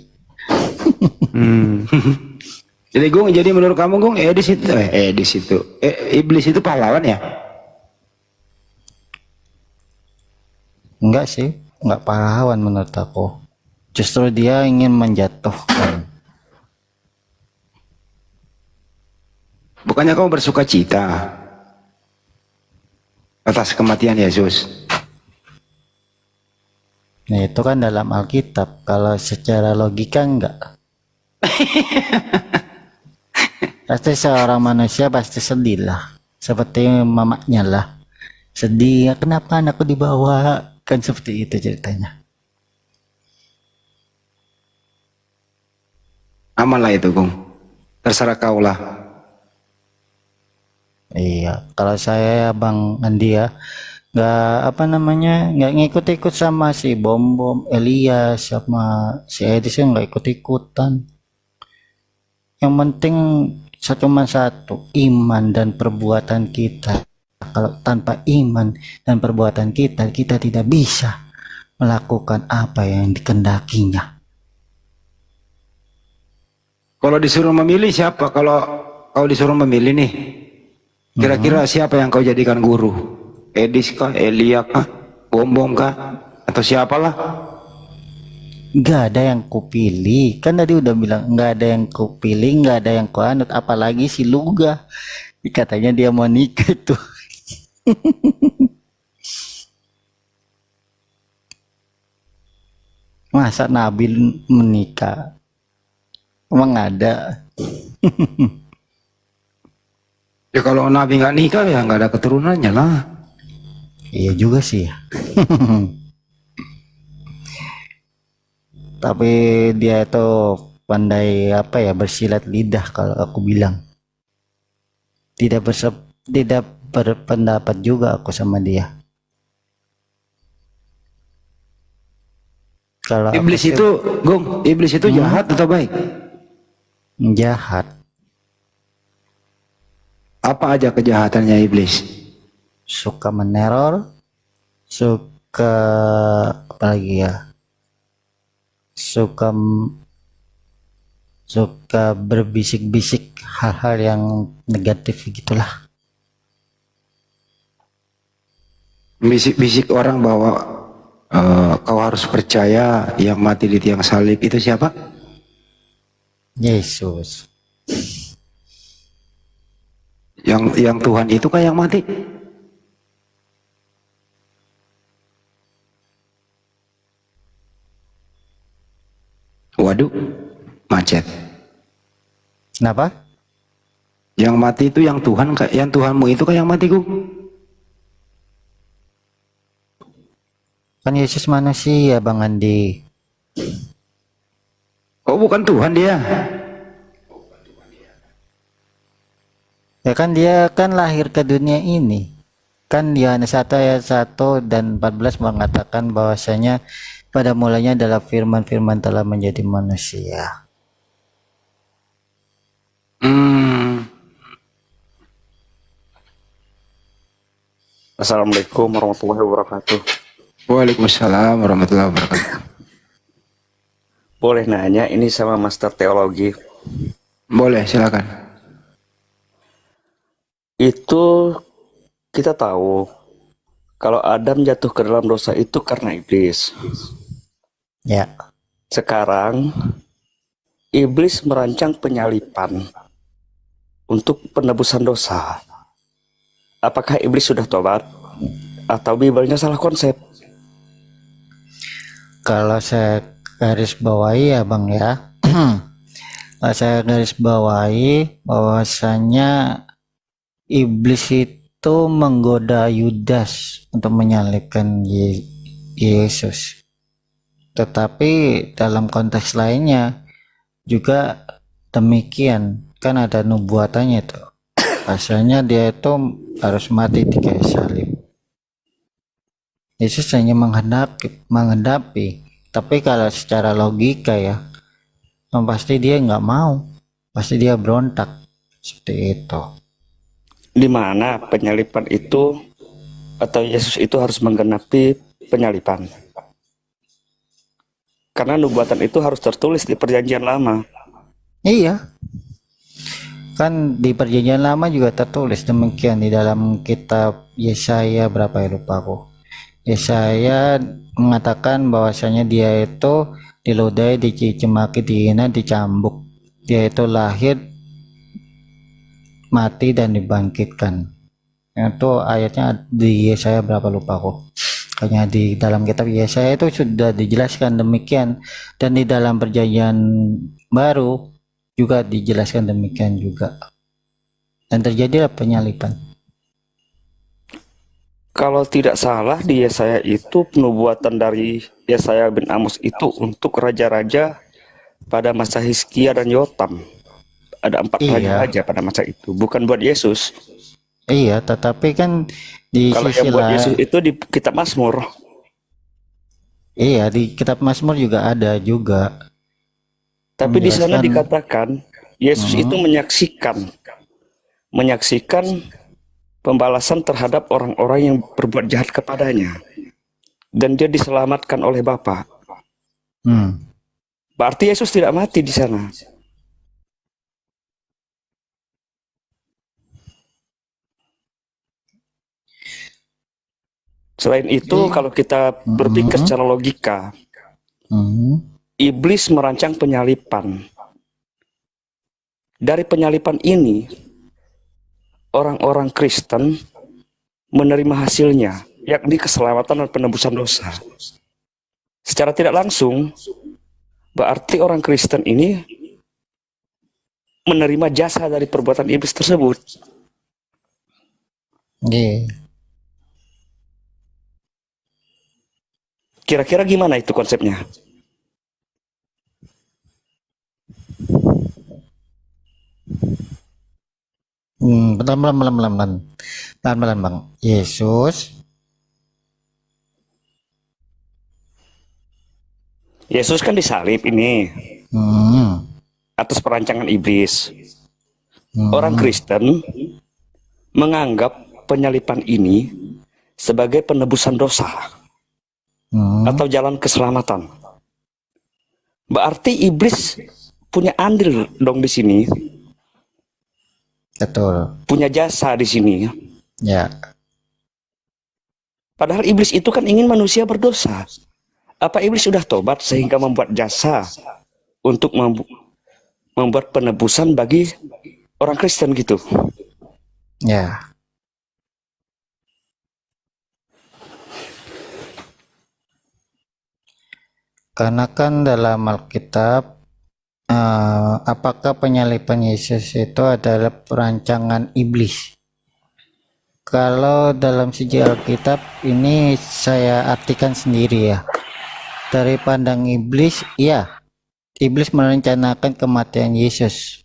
Jadi Gung, jadi menurut kamu Gung, iblis itu pahlawan ya? Enggak sih, enggak pahlawan menurut aku. Justru dia ingin menjatuhkan. Bukannya kamu bersuka cita atas kematian Yesus? Nah itu kan dalam Alkitab, kalau secara logika enggak. Pasti seorang manusia pasti sedih lah, seperti mamanya lah. Sedih, ya, kenapa anakku dibawa? Kan seperti itu ceritanya. Aman lah itu Gung, terserah kau lah. Iya, kalau saya ya Bang Andi ya, nggak ngikut-ikut sama si Bom Elias sama si Edison, nggak ikut-ikutan. Yang penting cuma satu, iman dan perbuatan kita. Kalau tanpa iman dan perbuatan kita, kita tidak bisa melakukan apa yang dikendakinya. Kalau disuruh memilih siapa? Kalau kau disuruh memilih nih, kira-kira siapa yang kau jadikan guru? Edis kah, Elia kah, Bom kah, atau siapalah? Nggak ada yang kupilih, kan tadi udah bilang nggak ada yang kupilih, nggak ada yang kuanut, apalagi si Luga katanya dia mau nikah itu. Masa Nabil menikah, emang ada? Ya kalau Nabi nggak nikah ya nggak ada keturunannya lah. Iya juga sih ya. Tapi dia itu pandai apa ya, bersilat lidah kalau aku bilang. Tidak berpendapat juga aku sama dia. Kalau Iblis aku sih itu, Gung, iblis itu jahat atau baik? jahat, Apa aja kejahatannya iblis? suka meneror, suka apa lagi ya? Suka berbisik-bisik hal-hal yang negatif gitulah. Bisik-bisik orang bahwa kau harus percaya yang mati di tiang salib itu siapa? Yesus. Yang Tuhan itu kan yang mati. Waduh, macet. Kenapa? Yang mati itu yang Tuhan, yang Tuhanmu itu kan yang mati, Gung. Kan Yesus manusia, Bang Andi. Oh, bukan Tuhan dia. Ya kan dia kan lahir ke dunia ini. Kan Yohanes 1 ayat 1 dan 14 mengatakan bahwasanya pada mulanya adalah firman telah menjadi manusia. Assalamualaikum warahmatullahi wabarakatuh. Waalaikumsalam warahmatullahi wabarakatuh. Boleh nanya ini sama Master Teologi? Boleh, silakan. Itu kita tahu kalau Adam jatuh ke dalam dosa itu karena iblis. Ya. Sekarang iblis merancang penyalipan untuk penebusan dosa. Apakah iblis sudah tobat atau Bibelnya salah konsep? Kalau saya garis bawahi ya Bang ya. Kalau saya garis bawahi bahwasanya iblis itu menggoda Yudas untuk menyalibkan Yesus. Tetapi dalam konteks lainnya juga demikian, kan ada nubuatannya itu. Bahasanya dia itu harus mati di kayu salib. Yesus hanya menghendapi. Tapi kalau secara logika ya, pasti dia nggak mau, pasti dia berontak seperti itu. Di mana penyalipan itu atau Yesus itu harus menggenapi penyalipan. Karena nubuatan itu harus tertulis di Perjanjian Lama. Iya, kan di Perjanjian Lama juga tertulis demikian di dalam kitab Yesaya berapa ya, lupa aku. Yesaya mengatakan bahwasanya dia itu dilodai, dicemaki, dihina, dicambuk. Dia itu lahir, mati dan dibangkitkan. Itu ayatnya di Yesaya berapa lupa aku. Hanya di dalam kitab Yesaya itu sudah dijelaskan demikian, dan di dalam Perjanjian Baru juga dijelaskan demikian juga. Dan terjadilah penyalipan. Kalau tidak salah di Yesaya itu penubuatan dari Yesaya bin Amos itu untuk raja-raja pada masa Hizkia dan Yotam. Ada 4 raja pada masa itu, bukan buat Yesus. Iya, tetapi kan di Kalau sisi yang buat lain, Yesus itu di kitab Mazmur. iya di kitab Mazmur juga ada juga. Tapi di sana Menjelaskan. dikatakan Yesus itu menyaksikan pembalasan terhadap orang-orang yang berbuat jahat kepadanya, dan dia diselamatkan oleh Bapa. Berarti Yesus tidak mati di sana. Selain itu, kalau kita berpikir secara logika, iblis merancang penyalipan. Dari penyalipan ini, orang-orang Kristen menerima hasilnya, yakni keselamatan dan penebusan dosa. Secara tidak langsung, berarti orang Kristen ini menerima jasa dari perbuatan iblis tersebut. Kira-kira gimana itu konsepnya? Pelan-pelan Bang. Yesus kan disalib ini atas perancangan iblis. Orang Kristen menganggap penyalipan ini sebagai penebusan dosa atau jalan keselamatan. Berarti iblis punya andil dong di sini. Betul. Punya jasa di sini. Ya. Padahal iblis itu kan ingin manusia berdosa. Apa iblis sudah tobat sehingga membuat jasa untuk membuat penebusan bagi orang Kristen gitu? Ya. Karena kan dalam Alkitab, apakah penyalipan Yesus itu adalah perancangan iblis? Kalau dalam segi Alkitab ini saya artikan sendiri ya. Dari pandang iblis, ya, iblis merencanakan kematian Yesus.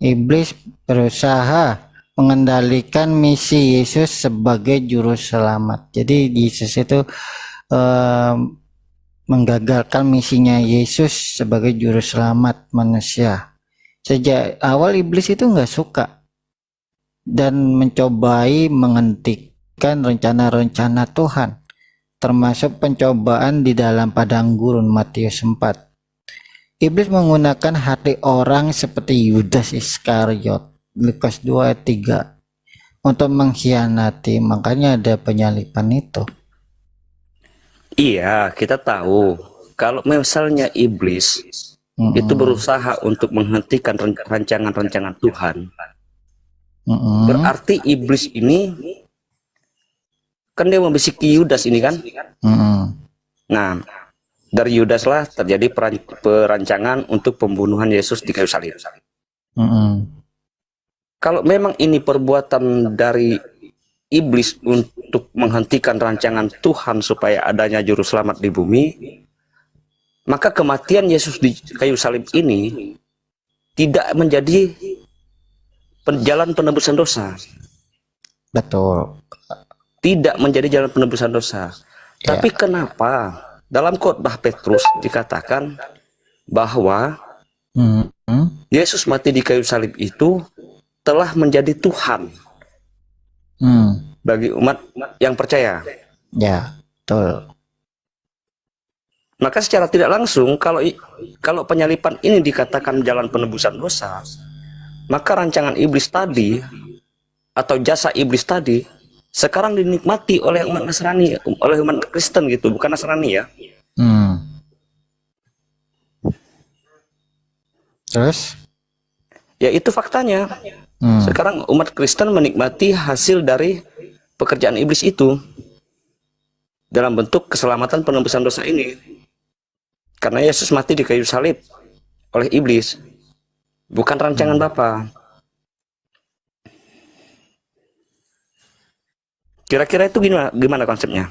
Iblis berusaha mengendalikan misi Yesus sebagai juru selamat. Jadi Yesus itu menggagalkan misinya Yesus sebagai juru selamat manusia. Sejak awal iblis itu nggak suka dan mencobai menghentikan rencana-rencana Tuhan, termasuk pencobaan di dalam padang gurun Matius 4. Iblis menggunakan hati orang seperti Yudas Iskariot, Lukas 2 ayat 3, untuk mengkhianati. Makanya ada penyalipan itu. Iya, kita tahu kalau misalnya iblis itu berusaha untuk menghentikan rancangan-rancangan Tuhan, berarti iblis ini kan dia membisiki Yudas ini kan. Nah, dari Yudas lah terjadi perancangan untuk pembunuhan Yesus di kayu salib. Kalau memang ini perbuatan dari iblis untuk menghentikan rancangan Tuhan supaya adanya juru selamat di bumi, maka kematian Yesus di kayu salib ini tidak menjadi jalan penebusan dosa. Betul. Tidak menjadi jalan penebusan dosa. Ya. Tapi kenapa dalam khotbah Petrus dikatakan bahwa Hmm. Yesus mati di kayu salib itu telah menjadi Tuhan bagi umat yang percaya. Ya, betul. Maka secara tidak langsung kalau penyalipan ini dikatakan jalan penebusan dosa, maka rancangan iblis tadi atau jasa iblis tadi sekarang dinikmati oleh umat Nasrani, oleh umat Kristen gitu, bukan Nasrani ya. Terus? Ya itu faktanya. Sekarang umat Kristen menikmati hasil dari pekerjaan iblis itu dalam bentuk keselamatan penebusan dosa ini. Karena Yesus mati di kayu salib oleh iblis, bukan rancangan Bapa. Kira-kira itu gimana konsepnya?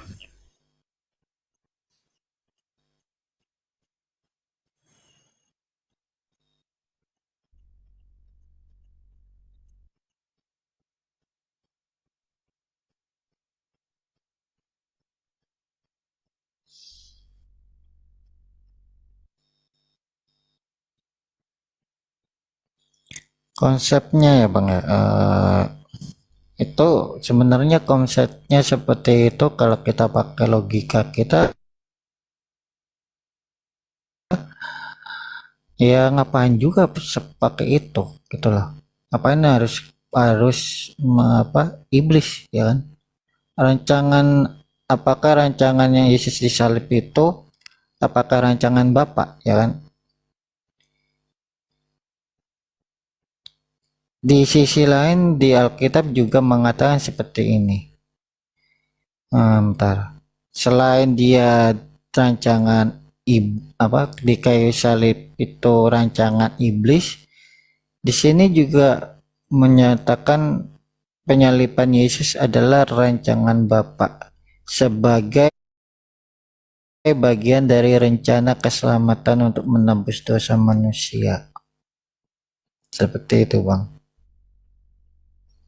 Konsepnya ya Bang ya, itu sebenarnya konsepnya seperti itu. Kalau kita pakai logika kita, ya ngapain juga pakai itu gitu loh. Ngapain harus harus iblis ya kan? Rancangan, apakah rancangannya Yesus disalib itu apakah rancangan Bapa ya kan? Di sisi lain di Alkitab juga mengatakan seperti ini. Bentar. Selain dia rancangan di kayu salib itu rancangan iblis, di sini juga menyatakan penyalipan Yesus adalah rancangan Bapa sebagai bagian dari rencana keselamatan untuk menembus dosa manusia. Seperti itu, Bang.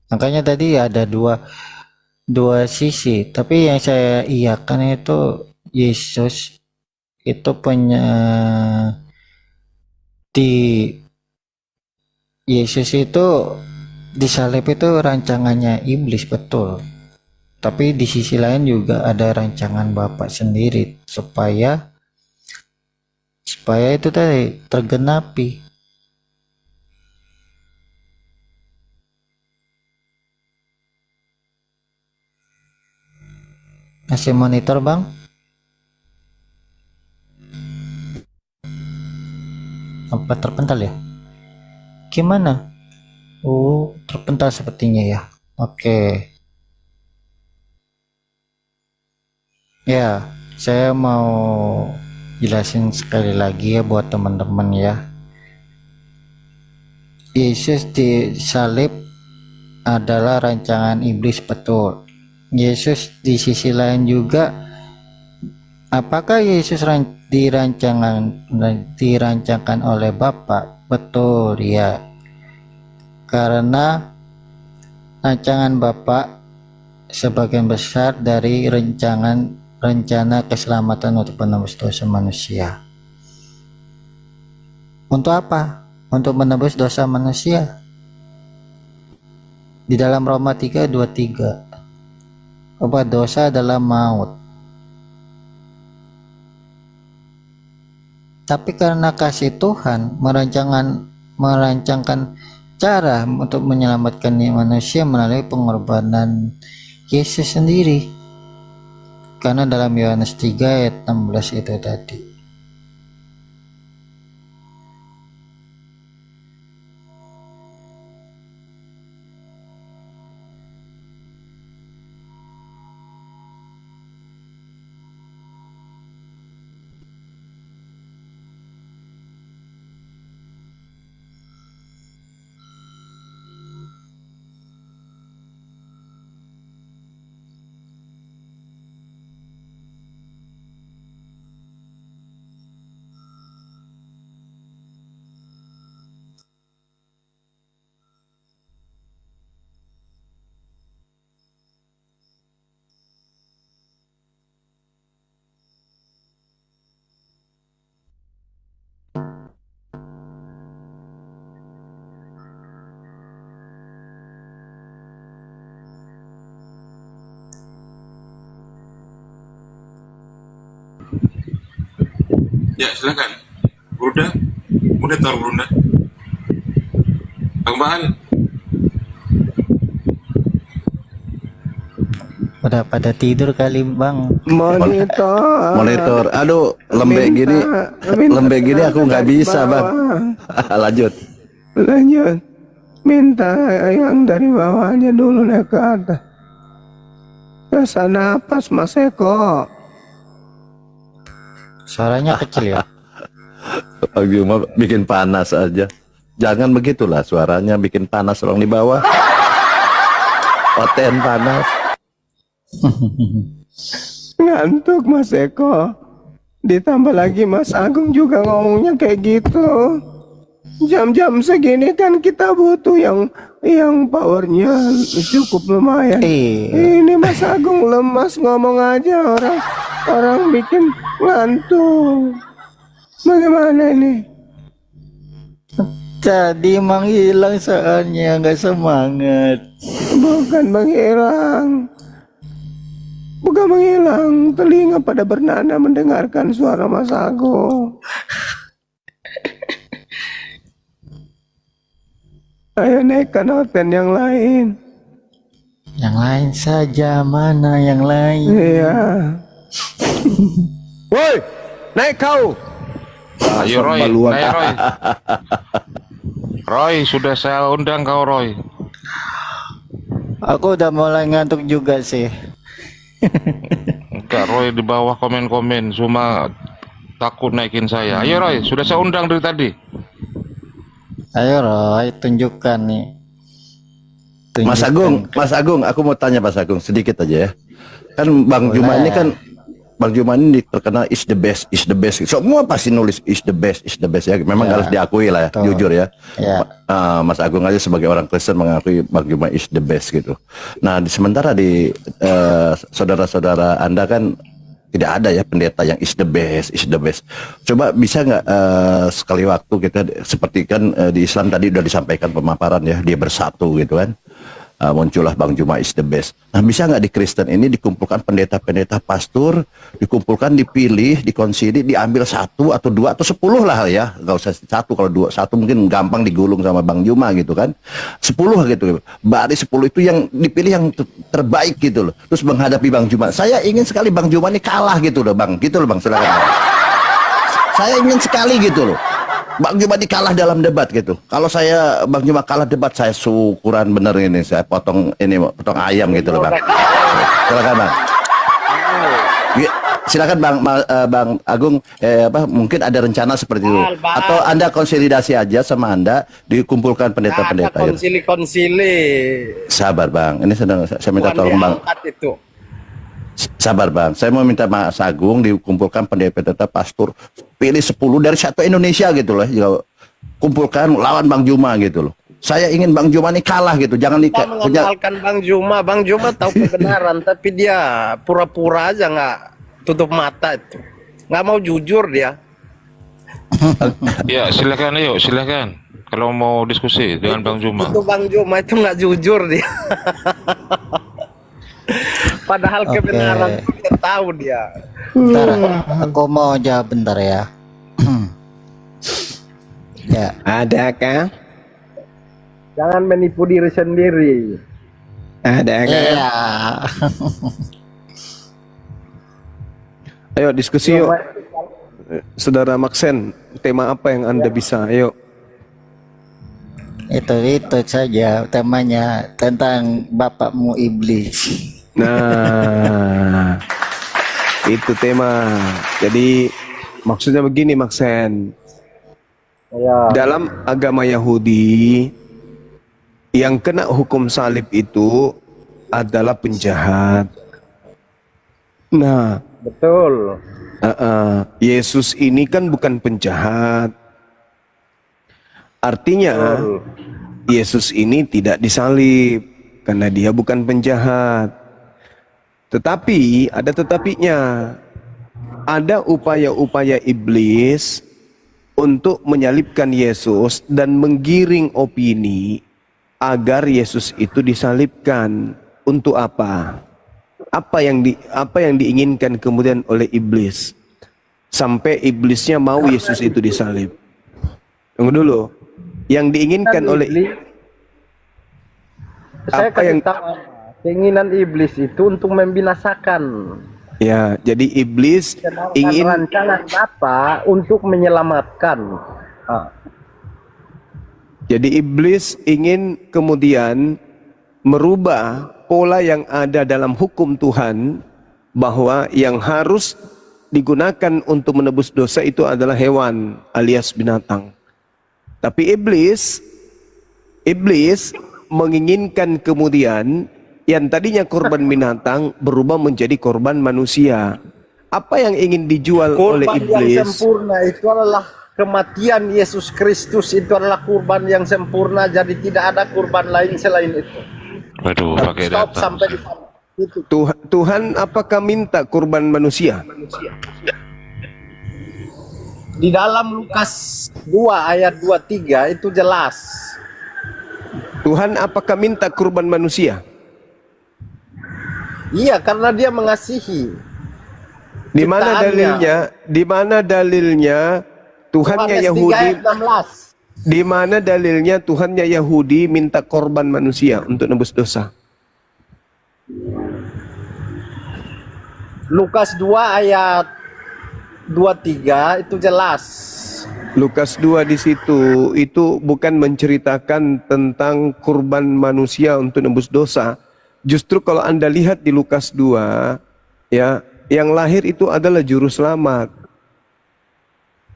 Makanya tadi ada dua sisi, tapi yang saya iyakan itu Yesus itu Yesus itu disalib itu rancangannya iblis, betul. Tapi di sisi lain juga ada rancangan Bapa sendiri supaya itu tadi tergenapi. Masih monitor Bang? Apa terpental ya? Gimana? Oh, terpental sepertinya ya. Oke. Ya, saya mau jelasin sekali lagi ya buat teman-teman ya. Yesus disalib adalah rancangan iblis, betul. Yesus di sisi lain juga, apakah Yesus dirancangkan oleh Bapa? Betul ya, karena rancangan Bapa sebagian besar dari rencana keselamatan untuk penebus dosa manusia. Untuk apa? Untuk menebus dosa manusia. Di dalam Roma 3:23, obat dosa adalah maut. Tapi karena kasih Tuhan merancangkan cara untuk menyelamatkan manusia melalui pengorbanan Yesus sendiri. Karena dalam Yohanes 3 ayat 16 itu tadi. Ya, silakan. Brunda, monitor Brunda. Bang Bahan, Udah pada tidur kali bang. Monitor. Aduh, lembek gini, lembek gini aku nggak bisa bang. Lanjut. Lanjut. Minta yang dari bawahnya dulu naik ke atas. Rasa napas Mas Eko. Suaranya kecil ya. Bang Juma bikin panas aja. Jangan begitulah, suaranya bikin panas orang di bawah. Oten panas. Ngantuk Mas Eko. Ditambah lagi Mas Agung juga ngomongnya kayak gitu. Jam-jam segini kan kita butuh yang powernya cukup lumayan. Iya. Ini Mas Agung lemas ngomong aja, orang bikin ngantuk. Bagaimana ini? Tadi menghilang soalnya nggak semangat. Bukan menghilang. Bukan menghilang. Telinga pada bernana mendengarkan suara Mas Agung. Ayo naikkan hotel yang lain. Yang lain saja, mana yang lain? Iya. Woi, naik kau. ayo Roy, naik Roy. Roy, sudah saya undang kau Roy. Aku udah mulai ngantuk juga sih. Enggak, Roy di bawah komen-komen cuma takut naikin saya. Ayo Roy, sudah saya undang dari tadi. Ayo Roy, tunjukkan nih. Mas Agung, aku mau tanya Mas Agung sedikit aja ya. Kan Bang Juma ini kan, Bang Juma ini terkenal is the best. Semua pasti nulis is the best ya. Memang harus diakui lah ya, jujur ya. Mas Agung aja sebagai orang Kristen mengakui Bang Juma is the best gitu. Nah, sementara di saudara-saudara Anda kan tidak ada ya pendeta yang is the best. Coba bisa nggak sekali waktu kita seperti kan di Islam tadi udah disampaikan pemaparan ya, dia bersatu gitu kan. Muncullah Bang Juma is the best. Nah, bisa nggak di Kristen ini dikumpulkan pendeta-pendeta pastor, dikumpulkan, dipilih, dikonsili, diambil 1 atau 2 atau 10 lah ya, nggak usah 1, kalau 2, 1 mungkin gampang digulung sama Bang Juma gitu kan, 10 gitu, dari 10 itu yang dipilih yang terbaik gitu loh, terus menghadapi Bang Juma. Saya ingin sekali Bang Juma ini kalah gitu loh Bang, silakan. Saya ingin sekali gitu loh Bang Juma kalah dalam debat gitu. Kalau saya Bang Juma kalah debat, saya syukuran bener ini, saya potong ayam gitu loh Bang. Silakan Bang. Silakan Bang Agung, mungkin ada rencana seperti itu, atau Anda konsolidasi aja sama Anda, dikumpulkan pendeta-pendeta. Konsili. Sabar Bang, ini saya minta tolong Bang. Itu. Sabar Bang, saya mau minta Mas Agung dikumpulkan pendeta pastor, pilih 10 dari satu Indonesia gitu loh, kumpulkan lawan Bang Juma gitu loh. Saya ingin Bang Juma ini kalah gitu, jangan mengenalkan Bang Juma tahu kebenaran tapi dia pura-pura aja, nggak tutup mata itu, nggak mau jujur dia. Ya silakan, ayo silakan. Kalau mau diskusi dengan Bang Juma. Itu Bang Juma itu nggak jujur dia. Padahal kebenaran dia tahu dia. Bentar, aku mau jawab bentar ya. Ya. Adakah? Jangan menipu diri sendiri. Adakah? Iya. Ayo diskusi yuk. Saudara Maxen, tema apa yang Anda bisa? Ayo. Itu saja temanya, tentang bapakmu iblis. Nah, itu tema. Jadi maksudnya begini Maxen. Dalam agama Yahudi, yang kena hukum salib itu adalah penjahat. Nah, betul. Yesus ini kan bukan penjahat. Artinya Yesus ini tidak disalib karena dia bukan penjahat. Tetapi ada tetapinya. Ada upaya-upaya iblis untuk menyalibkan Yesus dan menggiring opini agar Yesus itu disalibkan. Untuk apa? Apa yang diinginkan kemudian oleh iblis? sampai iblisnya mau Yesus itu disalib. Tunggu dulu. Yang diinginkan oleh Saya apa yang kasih tahu, keinginan iblis itu untuk membinasakan. ya, jadi iblis Sedangkan ingin rancangan Bapa untuk menyelamatkan. Ah. Jadi iblis ingin kemudian merubah pola yang ada dalam hukum Tuhan, bahwa yang harus digunakan untuk menebus dosa itu adalah hewan alias binatang. Tapi iblis menginginkan kemudian yang tadinya korban binatang berubah menjadi korban manusia. Apa yang ingin dijual oleh Kurban yang iblis? sempurna itu adalah kematian Yesus Kristus, itu adalah kurban yang sempurna, jadi tidak ada kurban lain selain itu. Waduh, pakai Stop data. sampai di sana. Itu. Tuhan apakah minta kurban manusia? Di dalam Lukas 2 ayat 23 itu jelas. Tuhan apakah minta kurban manusia? Iya, karena dia mengasihi. Di mana Ciptaannya. dalilnya? Di mana dalilnya Tuhannya Yohanes 3 Yahudi? ayat 16. Di mana dalilnya Tuhannya Yahudi minta korban manusia untuk nebus dosa? Lukas 2 ayat 23 itu jelas. Lukas 2 di situ itu bukan menceritakan tentang kurban manusia untuk nebus dosa. Justru kalau Anda lihat di Lukas 2, ya, yang lahir itu adalah juru selamat.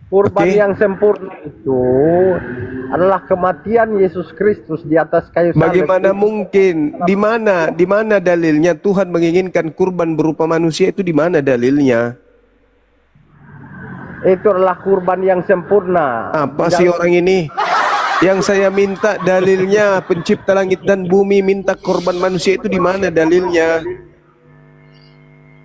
Kurban Oke. yang sempurna itu adalah kematian Yesus Kristus di atas kayu salib. Bagaimana mungkin? Di mana dalilnya Tuhan menginginkan kurban berupa manusia itu, di mana dalilnya? Itu adalah kurban yang sempurna. Apa sih orang ini? Yang saya minta dalilnya, pencipta langit dan bumi minta korban manusia itu, di mana dalilnya?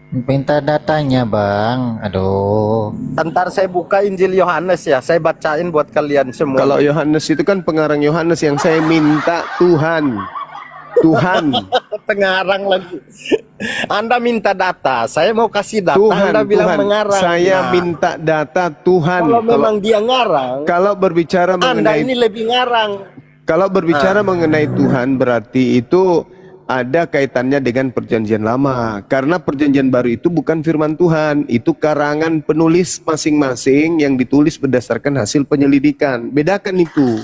Minta datanya bang. Aduh. Ntar saya buka Injil Yohanes ya, saya bacain buat kalian semua. Kalau Yohanes itu kan pengarang Yohanes, yang saya minta Tuhan. Pengarang lagi. Anda minta data, saya mau kasih data. Tuhan, Anda bilang Tuhan. mengarang. Saya Nah, minta data Tuhan. kalau memang dia ngarang, Kalau berbicara Anda mengenai ini lebih ngarang. Kalau berbicara mengenai Tuhan, berarti itu ada kaitannya dengan perjanjian lama. Karena perjanjian baru itu bukan firman Tuhan, itu karangan penulis masing-masing yang ditulis berdasarkan hasil penyelidikan. Bedakan itu.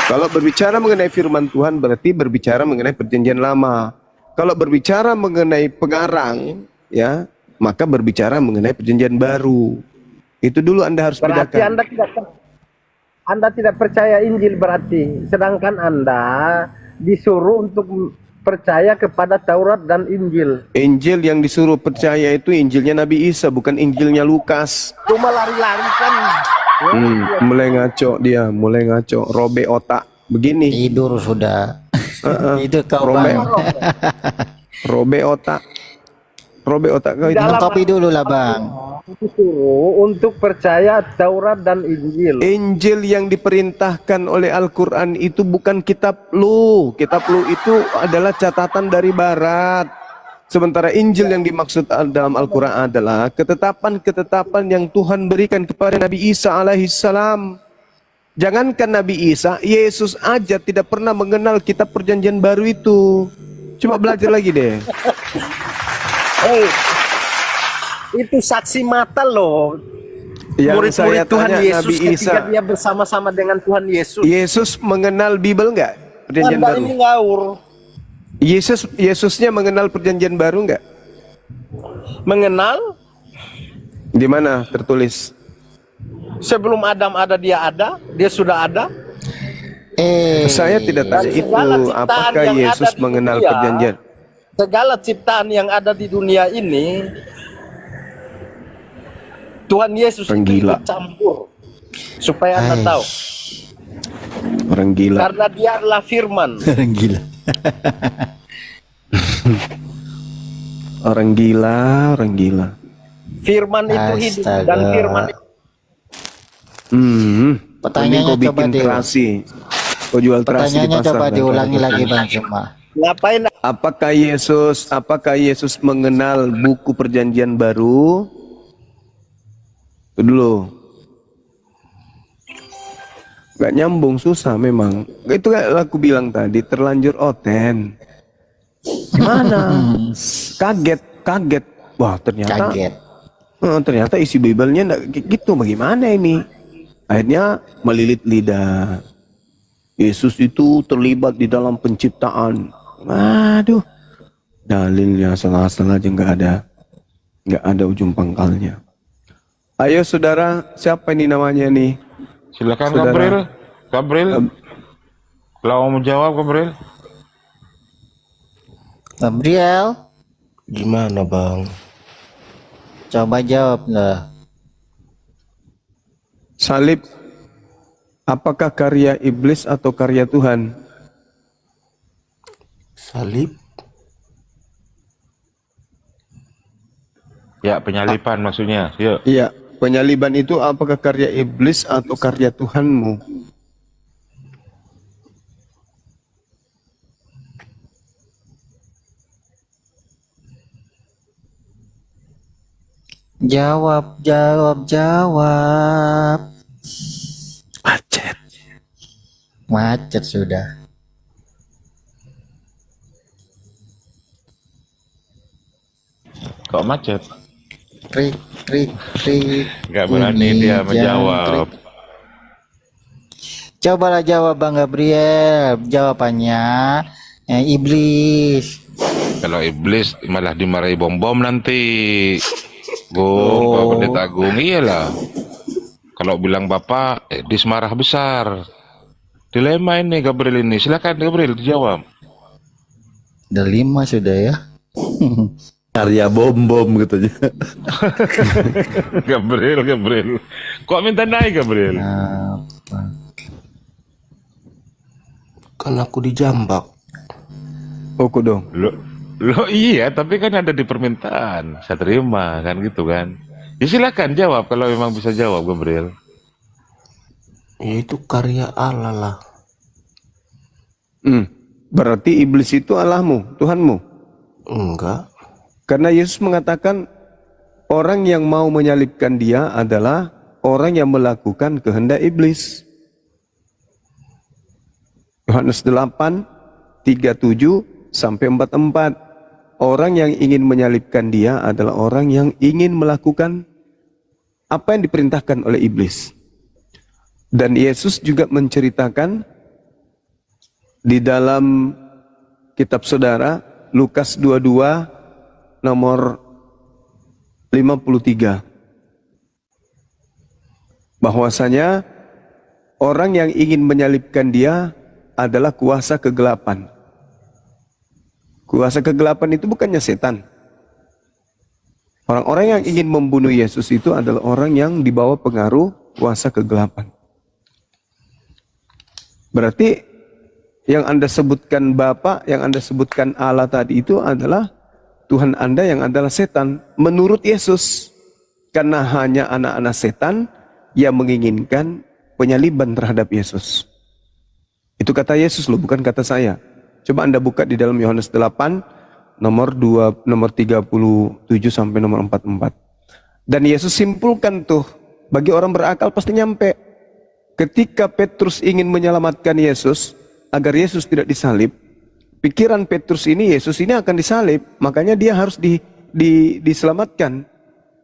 Kalau berbicara mengenai firman Tuhan, berarti berbicara mengenai perjanjian lama. Kalau berbicara mengenai pengarang, ya, maka berbicara mengenai perjanjian baru. Itu dulu Anda harus Berarti bedakan. Anda tidak percaya Injil berarti. Sedangkan Anda disuruh untuk percaya kepada Taurat dan Injil. Injil yang disuruh percaya itu Injilnya Nabi Isa, bukan Injilnya Lukas. Cuma lari-lari kan. Mulai ngaco, robek otak. Begini, Tidur sudah. Itu kau robek, bang. robek otak kau itu. Dalam- Kopi dulu lah bang. Disuruh untuk percaya Taurat dan Injil. Injil yang diperintahkan oleh Al-Quran itu bukan kitab lu. Kitab lu itu adalah catatan dari barat. Sementara Injil yang dimaksud dalam Al-Quran adalah ketetapan-ketetapan yang Tuhan berikan kepada Nabi Isa alaihissalam. Jangankan Nabi Isa, Yesus aja tidak pernah mengenal kitab perjanjian baru itu. Coba belajar lagi deh. Hey, itu saksi mata loh. Yang saya Murid-murid Tuhan tanya Yesus Nabi ketika Isa, dia bersama-sama dengan Tuhan Yesus. Yesus mengenal Bible enggak? Perjanjian Anda baru. ini ngawur. Yesusnya mengenal perjanjian baru enggak? Mengenal Di mana tertulis? sebelum Adam ada, dia sudah ada. Saya tidak tanya itu. segala ciptaan Apakah yang Yesus ada di mengenal dunia, perjanjian? Segala ciptaan yang ada di dunia ini, Tuhan Yesus Orang itu gila. ikut campur. Supaya Anda tahu. Orang gila. Karena dia adalah firman. Orang gila. Orang gila, orang gila. Firman itu hidup dan Astaga. firman Pertanyaannya Mending kau coba bikin terasi. Kau jual terasi di Pertanyaannya pasar. coba dan diulangi kau- lagi bang cuma. ngapain Apakah Yesus mengenal buku perjanjian baru? Itu dulu. Gak nyambung, susah memang. Itu kayak aku bilang tadi, terlanjur oten. Gimana? Kaget. Wah, ternyata ternyata isi Bible-nya enggak gitu. Bagaimana ini? Akhirnya melilit lidah. Yesus itu terlibat di dalam penciptaan. Aduh. Dalilnya salah-salah aja nggak ada ujung pangkalnya. Ayo saudara, siapa ini namanya nih? Silakan Saudara. Gabriel. Kalau mau jawab Gabriel. Gabriel, Gimana bang? coba jawab lah. Salib, apakah karya iblis atau karya Tuhan? Salib? Ya, penyalipan maksudnya. Yuk. Iya, penyaliban itu apakah karya iblis atau karya Tuhanmu? Jawab. Macet sudah. Kok macet? Trik. Gak berani Ini dia jangkrik. menjawab. Cobalah jawab Bang Gabriel. Jawabannya iblis. Kalau iblis malah dimarahi bom-bom nanti. Pak Pendeta Agung, iyalah. Kalau bilang Bapak, dismarah besar. Dilema ini Gabriel ini. Silakan Gabriel dijawab. Udah 5 sudah ya. Karya bom-bom gitu aja. Gabriel. Kok minta naik Gabriel? Apa? Kan aku dijambak. Oku dong. Lo iya, tapi kan ada di permintaan. Saya terima kan gitu kan. Ya silakan jawab kalau memang bisa jawab Gabriel. Ya itu karya Allah lah. Berarti iblis itu Allahmu, Tuhanmu. Enggak. Karena Yesus mengatakan orang yang mau menyalibkan dia adalah orang yang melakukan kehendak iblis. Yohanes 8:37-44. Orang yang ingin menyalibkan dia adalah orang yang ingin melakukan apa yang diperintahkan oleh iblis. Dan Yesus juga menceritakan di dalam kitab saudara Lukas 22 nomor 53 bahwasanya orang yang ingin menyalibkan dia adalah kuasa kegelapan. Kuasa kegelapan itu bukannya setan. Orang-orang yang ingin membunuh Yesus itu adalah orang yang dibawa pengaruh kuasa kegelapan. Berarti yang Anda sebutkan Bapa, yang Anda sebutkan Allah tadi itu adalah Tuhan Anda yang adalah setan menurut Yesus. Karena hanya anak-anak setan yang menginginkan penyaliban terhadap Yesus. Itu kata Yesus loh, bukan kata saya. Coba Anda buka di dalam Yohanes 8 nomor 37 sampai nomor 44. Dan Yesus simpulkan tuh, bagi orang berakal pasti nyampe. Ketika Petrus ingin menyelamatkan Yesus agar Yesus tidak disalib, pikiran Petrus ini Yesus ini akan disalib, makanya dia harus diselamatkan.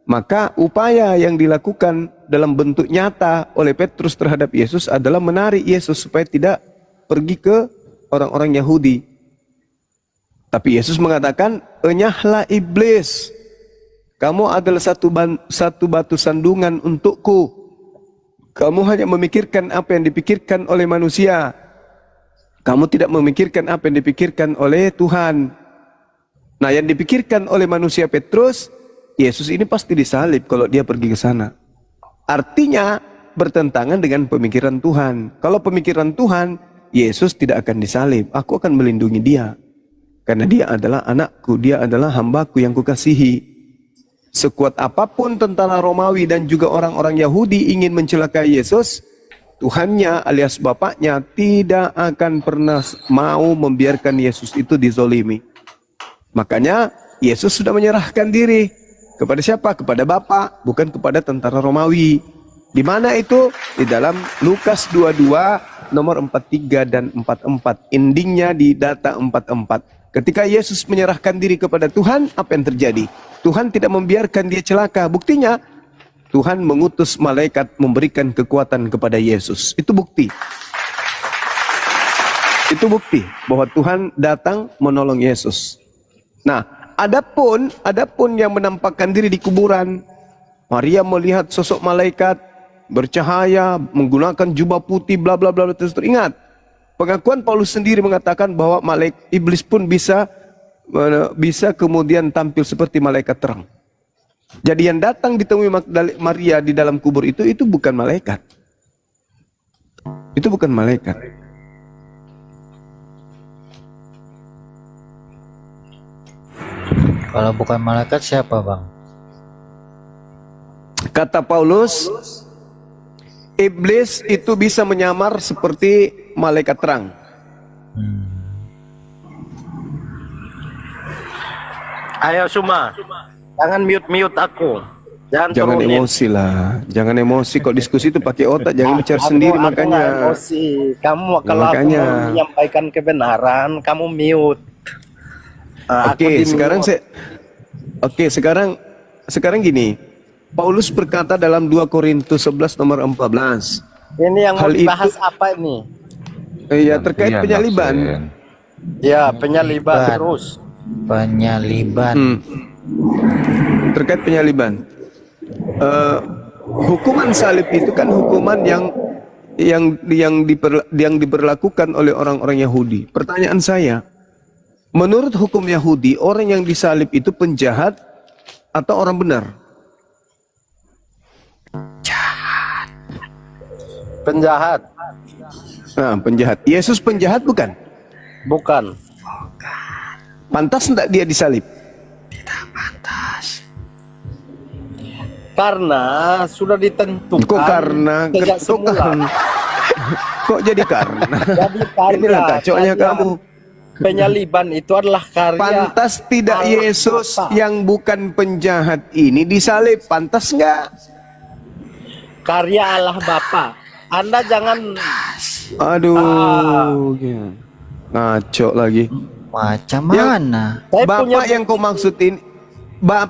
Maka upaya yang dilakukan dalam bentuk nyata oleh Petrus terhadap Yesus adalah menarik Yesus supaya tidak pergi ke orang-orang Yahudi. Tapi Yesus mengatakan, "Enyahlah iblis, kamu adalah satu batu sandungan untukku. Kamu hanya memikirkan apa yang dipikirkan oleh manusia. Kamu tidak memikirkan apa yang dipikirkan oleh Tuhan." Nah, yang dipikirkan oleh manusia Petrus, Yesus ini pasti disalib kalau dia pergi ke sana. Artinya bertentangan dengan pemikiran Tuhan. Kalau pemikiran Tuhan, Yesus tidak akan disalib. Aku akan melindungi dia. Karena dia adalah anakku, dia adalah hambaku yang kukasihi. Sekuat apapun tentara Romawi dan juga orang-orang Yahudi ingin mencelakai Yesus, Tuhannya alias Bapaknya tidak akan pernah mau membiarkan Yesus itu dizolimi. Makanya Yesus sudah menyerahkan diri. Kepada siapa? Kepada Bapa, bukan kepada tentara Romawi. Di mana itu? Di dalam Lukas 22 nomor 43 dan 44. Endingnya di data 44. Ketika Yesus menyerahkan diri kepada Tuhan, apa yang terjadi? Tuhan tidak membiarkan dia celaka. Buktinya, Tuhan mengutus malaikat memberikan kekuatan kepada Yesus. Itu bukti. Itu bukti bahwa Tuhan datang menolong Yesus. Nah, adapun yang menampakkan diri di kuburan, Maria melihat sosok malaikat bercahaya, menggunakan jubah putih, bla bla bla. Terus ingat, pengakuan Paulus sendiri mengatakan bahwa iblis pun bisa kemudian tampil seperti malaikat terang. Jadi yang datang ditemui Maria di dalam kubur itu bukan malaikat. Itu bukan malaikat. Kalau bukan malaikat siapa, Bang? Kata Paulus, iblis itu bisa menyamar seperti malaikat terang. Ayo Suma, jangan mute aku. Jangan turunin. emosi lah, jangan emosi. Kok diskusi itu pakai otak, jangan bicara sendiri Aku makanya. nggak emosi. Kamu kalau aku Makanya. mau menyampaikan kebenaran, kamu mute. Oke, sekarang gini. Paulus berkata dalam 2 Korintus 11 nomor 14. Ini yang mau Hal dibahas itu- apa ini? Iya, terkait penyaliban. Ya, penyaliban terus. Penyaliban. Terkait penyaliban. Hukuman salib itu kan hukuman yang diberlakukan oleh orang-orang Yahudi. Pertanyaan saya, menurut hukum Yahudi, orang yang disalib itu penjahat atau orang benar? Penjahat. Nah, penjahat. Yesus penjahat bukan? Bukan. Pantas enggak dia disalib? Karena sudah ditentukan. Kok karena? sejak Kok semula. karena? Kok jadi karena? Jadi karena Inilah kacaunya karya kamu. Penyaliban itu adalah karya. Pantas tidak Allah Yesus Bapa. yang bukan penjahat ini disalib? Pantas enggak? Karya Allah Bapa. Anda jangan Aduh, ngaco lagi. Macam mana? saya punya Bapak yang kau maksudin, Bapak